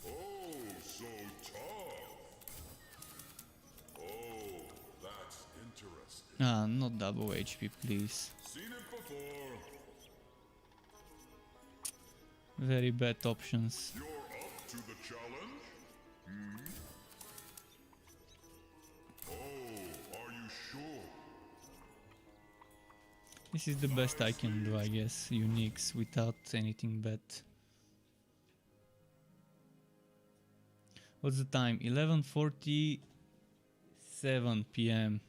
Oh, so tough. Oh, that's interesting. Ah, not double HP, please. Seen it before. Very bad options. You're up to the challenge? Oh, are you sure? This is the best I can do, I guess. Uniques without anything bad. What's the time? 11:47 p.m.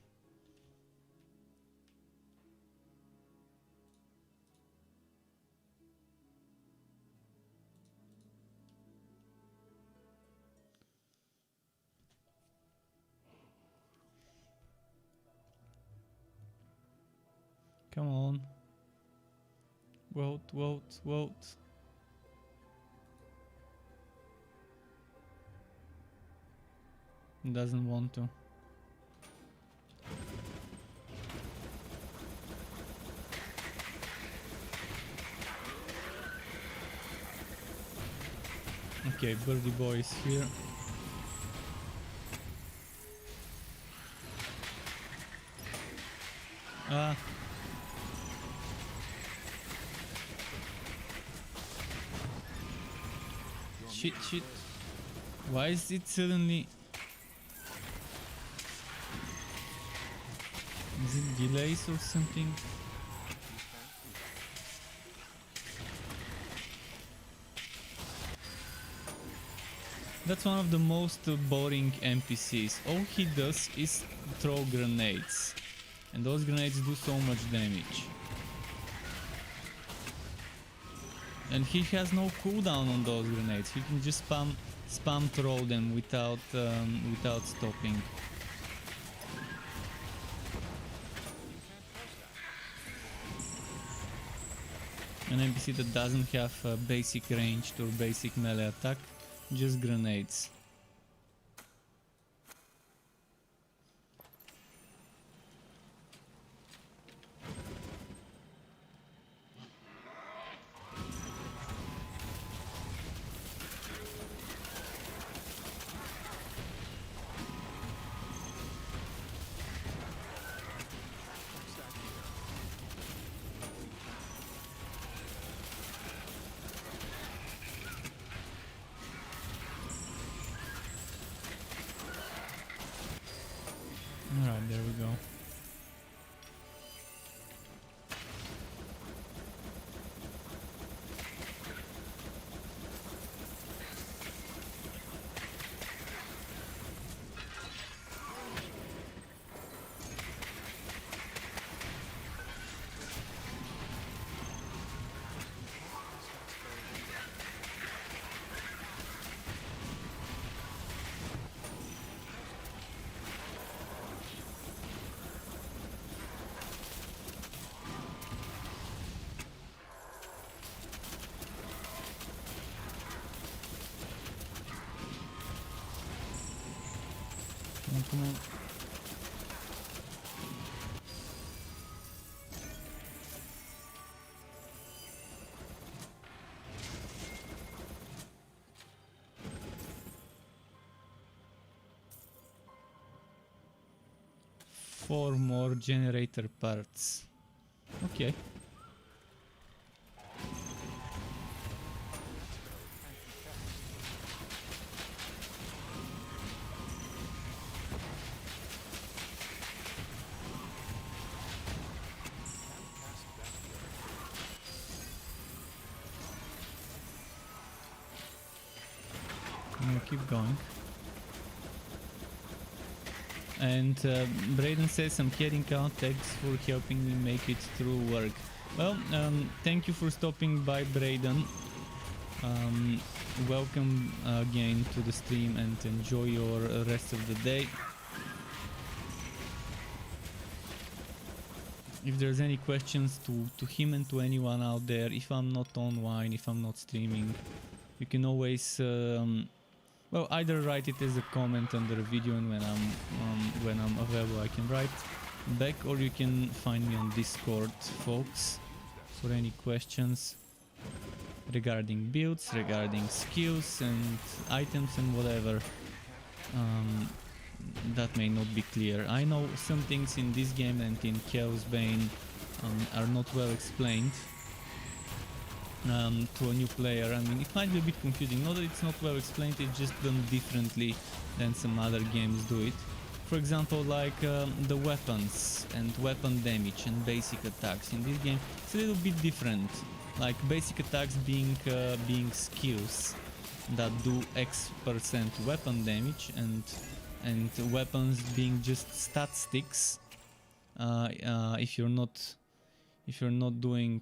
Come on. Vote, vote, vote. Doesn't want to. Okay, Birdie Boy is here. Ah. Shit, shit. Why is it suddenly... Is it delays or something? That's one of the most boring NPCs. All he does is throw grenades. And those grenades do so much damage. And he has no cooldown on those grenades. He can just spam throw them without stopping. An NPC that doesn't have a basic ranged or basic melee attack, just grenades. Alright, there we go. Come on. Four more generator parts. Okay. Keep going. And Braden says, I'm heading out, thanks for helping me make it through work. Well, thank you for stopping by, Braden. Welcome again to the stream and enjoy your rest of the day. If there's any questions to him and to anyone out there, if I'm not online, if I'm not streaming, you can always well, either write it as a comment under a video, and when I'm available I can write back, or you can find me on Discord, folks, for any questions regarding builds, regarding skills and items and whatever that may not be clear. I know some things in this game and in Chaos Bane are not well explained to a new player. I mean, it might be a bit confusing. Not that it's not well explained, it's just done differently than some other games do it. For example, like the weapons and weapon damage and basic attacks. In this game, it's a little bit different. Like basic attacks being skills that do X% weapon damage, and weapons being just stat sticks. If you're not doing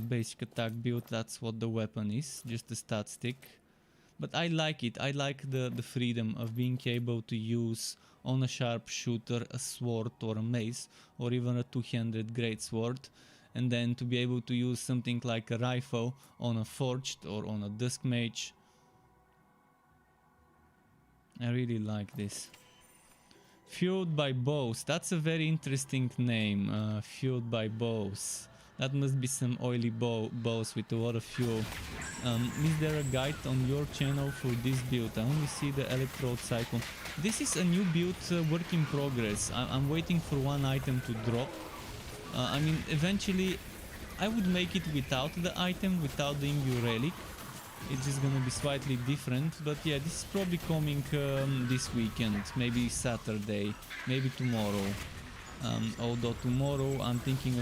basic attack build, that's what the weapon is, just a stat stick. But I like it. I like the freedom of being able to use on a sharpshooter a sword or a mace, or even a two-handed greatsword, and then to be able to use something like a rifle on a forged or on a dusk mage. I really like this. Fueled by bows. That's a very interesting name. Fueled by bows. That must be some oily bows with a lot of fuel. Is there a guide on your channel for this build? I only see the electrode cycle. This is a new build, work in progress. I'm waiting for one item to drop. I mean, eventually I would make it without the item, without the imbue relic. It's just gonna be slightly different, but yeah, this is probably coming this weekend, maybe Saturday, maybe tomorrow. Although tomorrow I'm thinking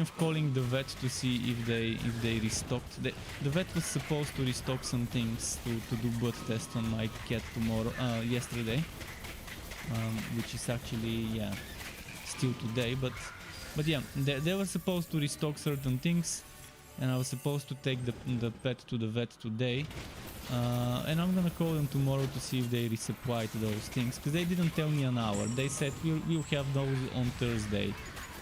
of calling the vet to see if they restocked. The vet was supposed to restock some things to do blood test on my cat yesterday, which is actually, yeah, still today, but yeah, they were supposed to restock certain things, and I was supposed to take the pet to the vet today, and I'm gonna call them tomorrow to see if they resupplied those things, because they didn't tell me an hour. They said we'll have those on Thursday.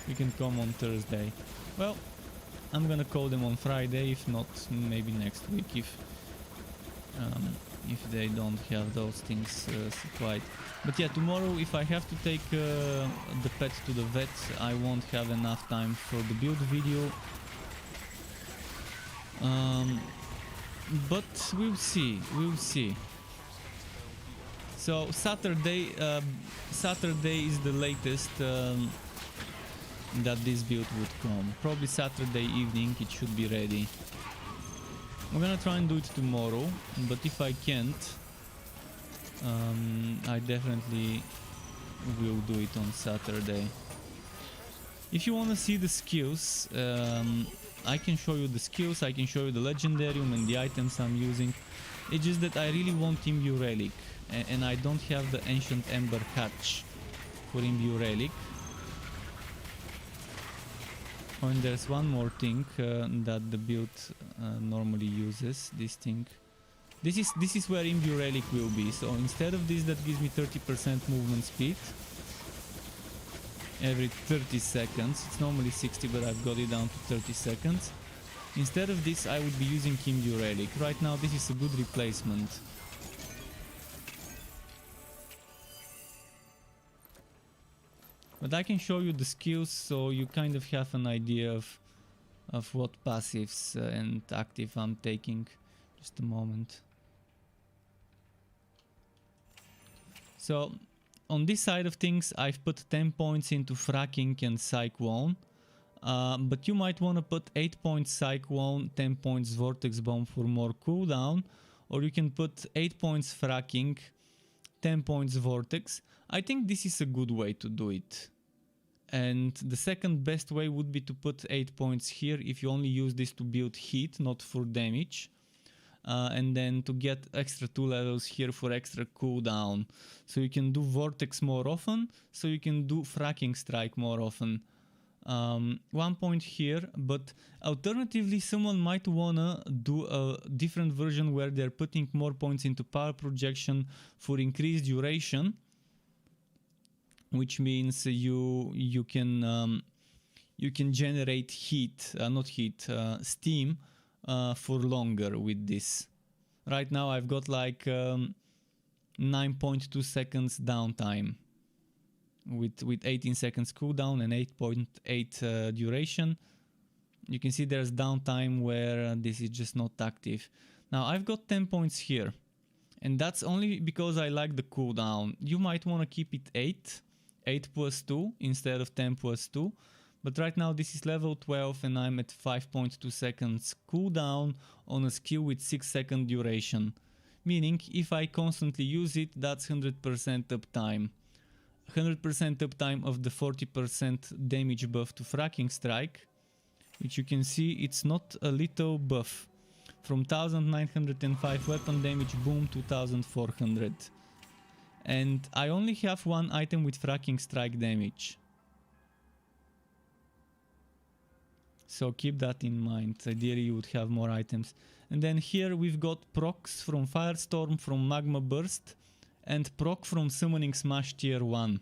You can come on Thursday. Well, I'm gonna call them on Friday, if not maybe next week, if they don't have those things supplied. But yeah, tomorrow if I have to take the pet to the vet, I won't have enough time for the build video. But we'll see. So Saturday is the latest that this build would come. Probably Saturday evening it should be ready. I'm gonna try and do it tomorrow, but if I can't, I definitely will do it on Saturday. If you wanna see the skills, I can show you the skills, I can show you the legendarium and the items I'm using. It's just that I really want imbue relic, and I don't have the Ancient Ember Hatch for imbue relic. Oh, and there's one more thing that the build normally uses. This thing. This is where imbue relic will be. So instead of this that gives me 30% movement speed every 30 seconds, it's normally 60, but I've got it down to 30 seconds. Instead of this, I would be using imbue relic. Right now, this is a good replacement. But I can show you the skills, so you kind of have an idea of what passives and active I'm taking. Just a moment. So on this side of things, I've put 10 points into fracking and cyclone. But you might want to put 8 points cyclone, 10 points vortex bomb for more cooldown, or you can put 8 points fracking, 10 points vortex. I think this is a good way to do it. And the second best way would be to put 8 points here if you only use this to build heat, not for damage. And then to get extra 2 levels here for extra cooldown. So you can do vortex more often, so you can do fracking strike more often. 1 point here, but alternatively someone might wanna do a different version where they're putting more points into power projection for increased duration, which means you can generate heat, steam for longer with this. Right now I've got like 9.2 seconds downtime with 18 seconds cooldown and 8.8 duration. You can see there's downtime where this is just not active. Now I've got 10 points here, and that's only because I like the cooldown. You might want to keep it 8 plus 2 instead of 10 plus 2. But right now this is level 12 and I'm at 5.2 seconds cooldown on a skill with 6-second duration. Meaning if I constantly use it, that's 100% uptime. 100% uptime of the 40% damage buff to Fracking Strike, which you can see it's not a little buff. From 1905 weapon damage, boom, 2400. And I only have one item with Fracking Strike damage. So keep that in mind. Ideally you would have more items. And then here we've got procs from Firestorm, from Magma Burst, and proc from Summoning Smash tier 1.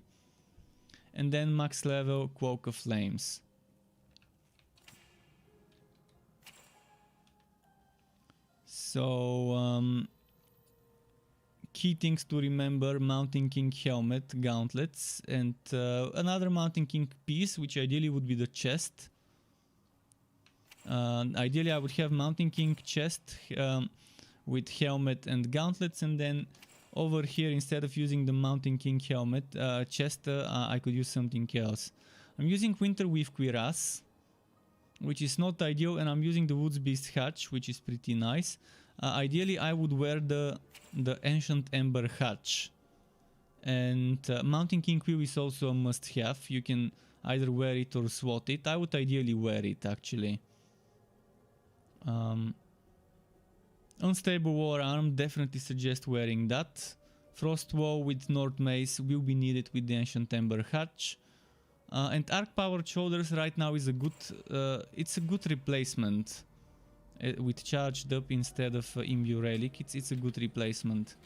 And then max level Cloak of Flames. So key things to remember: Mountain King helmet, gauntlets, and another Mountain King piece, which ideally would be the chest. Ideally I would have Mountain King chest with helmet and gauntlets, and then over here, instead of using the Mountain King helmet chest, I could use something else. I'm using Winterweave Cuirass, which is not ideal, and I'm using the Woods Beast Hatch, which is pretty nice. Ideally I would wear the Ancient Ember Hatch. And Mountain King Quill is also a must-have. You can either wear it or swat it. I would ideally wear it, actually. Unstable War Arm, definitely suggest wearing that. Frost Wall with North Mace will be needed with the Ancient Ember Hatch. And Arc Powered Shoulders right now is a good, it's a good replacement. With Charged Up instead of Imbue Relic, it's a good replacement.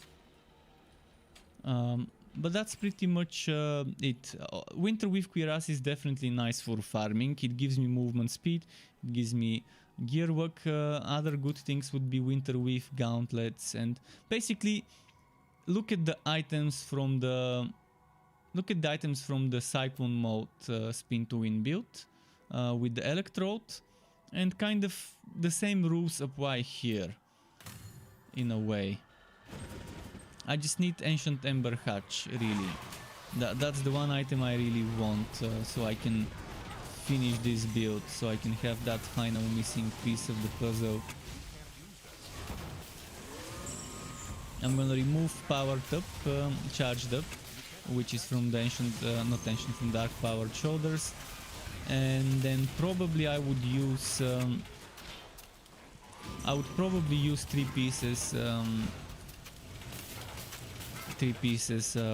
But that's pretty much it. Winterweave Cuirass is definitely nice for farming. It gives me movement speed, it gives me gear work. Other good things would be Winterweave gauntlets, and basically look at the items from the Cyclone mode Spin to Win build with the Electrode, and kind of the same rules apply here in a way. I just need Ancient Ember Hatch, really. That's the one item I really want, so I can finish this build, so I can have that final missing piece of the puzzle. I'm gonna remove Powered Up, Charged Up, which is from the Ancient, from Dark Powered Shoulders. And then probably I would use, three pieces,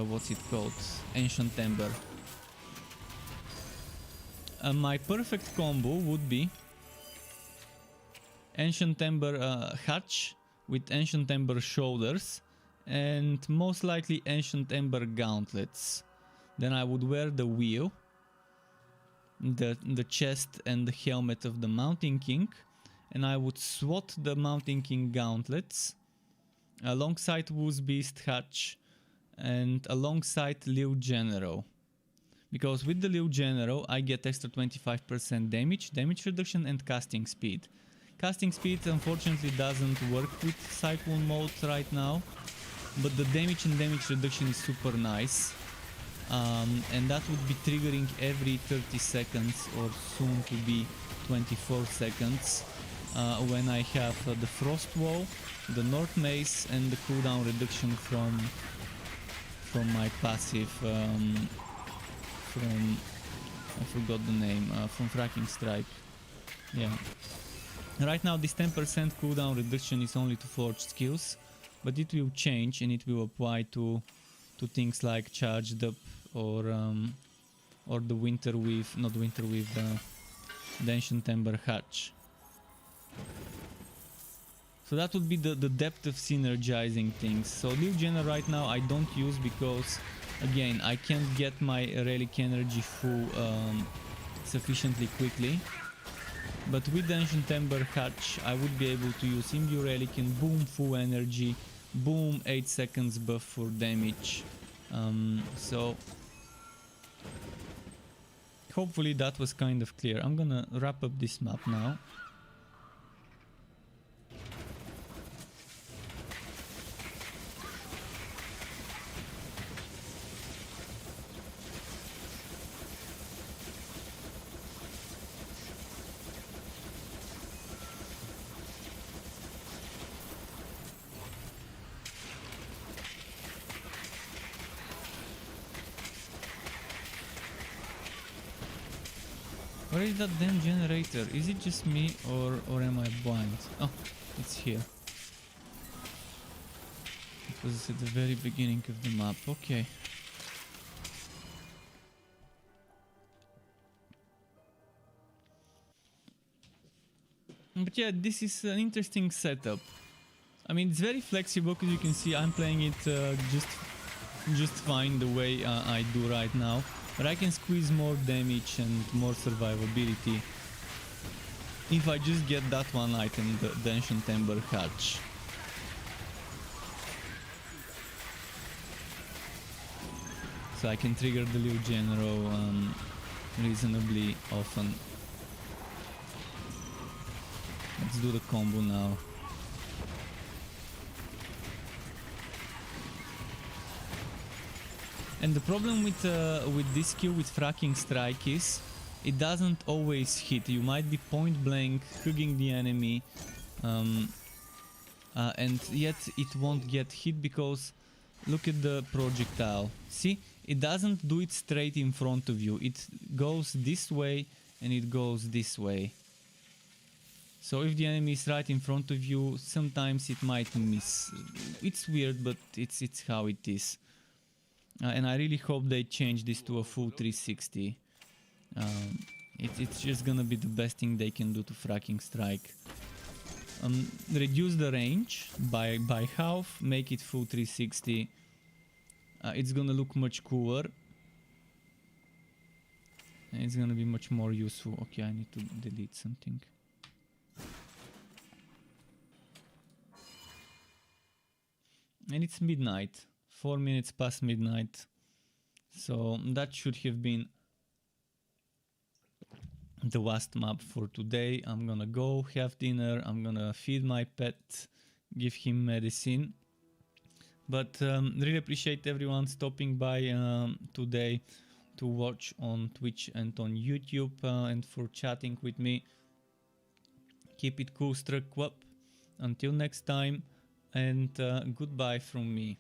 what's it called? Ancient Ember. My perfect combo would be Ancient Ember Hatch with Ancient Ember Shoulders, and most likely Ancient Ember Gauntlets. Then I would wear the wheel, the chest and the helmet of the Mountain King, and I would swat the Mountain King gauntlets alongside Woods Beast Hatch and alongside Lil General. Because with the Lil General I get extra 25% damage reduction and casting speed. Casting speed unfortunately doesn't work with Cyclone mode right now, but the damage and damage reduction is super nice. And that would be triggering every 30 seconds or soon to be 24 seconds when I have the Frost Wall, the North Mace, and the cooldown reduction from my passive I forgot the name, from Fracking Strike. Yeah. Right now this 10% cooldown reduction is only to forged skills, but it will change and it will apply to things like Charged Up or or the winter weave, not winter weave, the Ancient Ember Hatch. So that would be the depth of synergizing things. So Lieutenant right now I don't use because, again, I can't get my relic energy full sufficiently quickly. But with the Ancient Ember Hatch I would be able to use Imbue Relic and boom, full energy, boom, 8 seconds buff for damage. So hopefully that was kind of clear. I'm gonna wrap up this map now. Where is that damn generator? Is it just me or am I blind? Oh, it's here. It was at the very beginning of the map. Okay. But yeah, this is an interesting setup. I mean, it's very flexible because you can see I'm playing it just fine the way I do right now. But I can squeeze more damage and more survivability if I just get that one item, the Ancient Ember Hatch. So I can trigger the Liu General reasonably often. Let's do the combo now. And the problem with this skill with Fracking Strike is it doesn't always hit. You might be point blank hugging the enemy and yet it won't get hit because look at the projectile. See, it doesn't do it straight in front of you. It goes this way and it goes this way. So if the enemy is right in front of you, sometimes it might miss. It's weird, but it's how it is. And I really hope they change this to a full 360. It's just gonna be the best thing they can do to Fracking Strike. Reduce the range by half, make it full 360. It's gonna look much cooler. And it's gonna be much more useful. Okay, I need to delete something. And it's midnight. 4 minutes past midnight, so that should have been the last map for today. I'm gonna go have dinner, I'm gonna feed my pet, give him medicine. But really appreciate everyone stopping by today to watch on Twitch and on YouTube and for chatting with me. Keep it cool, Struck up. Until next time, and goodbye from me.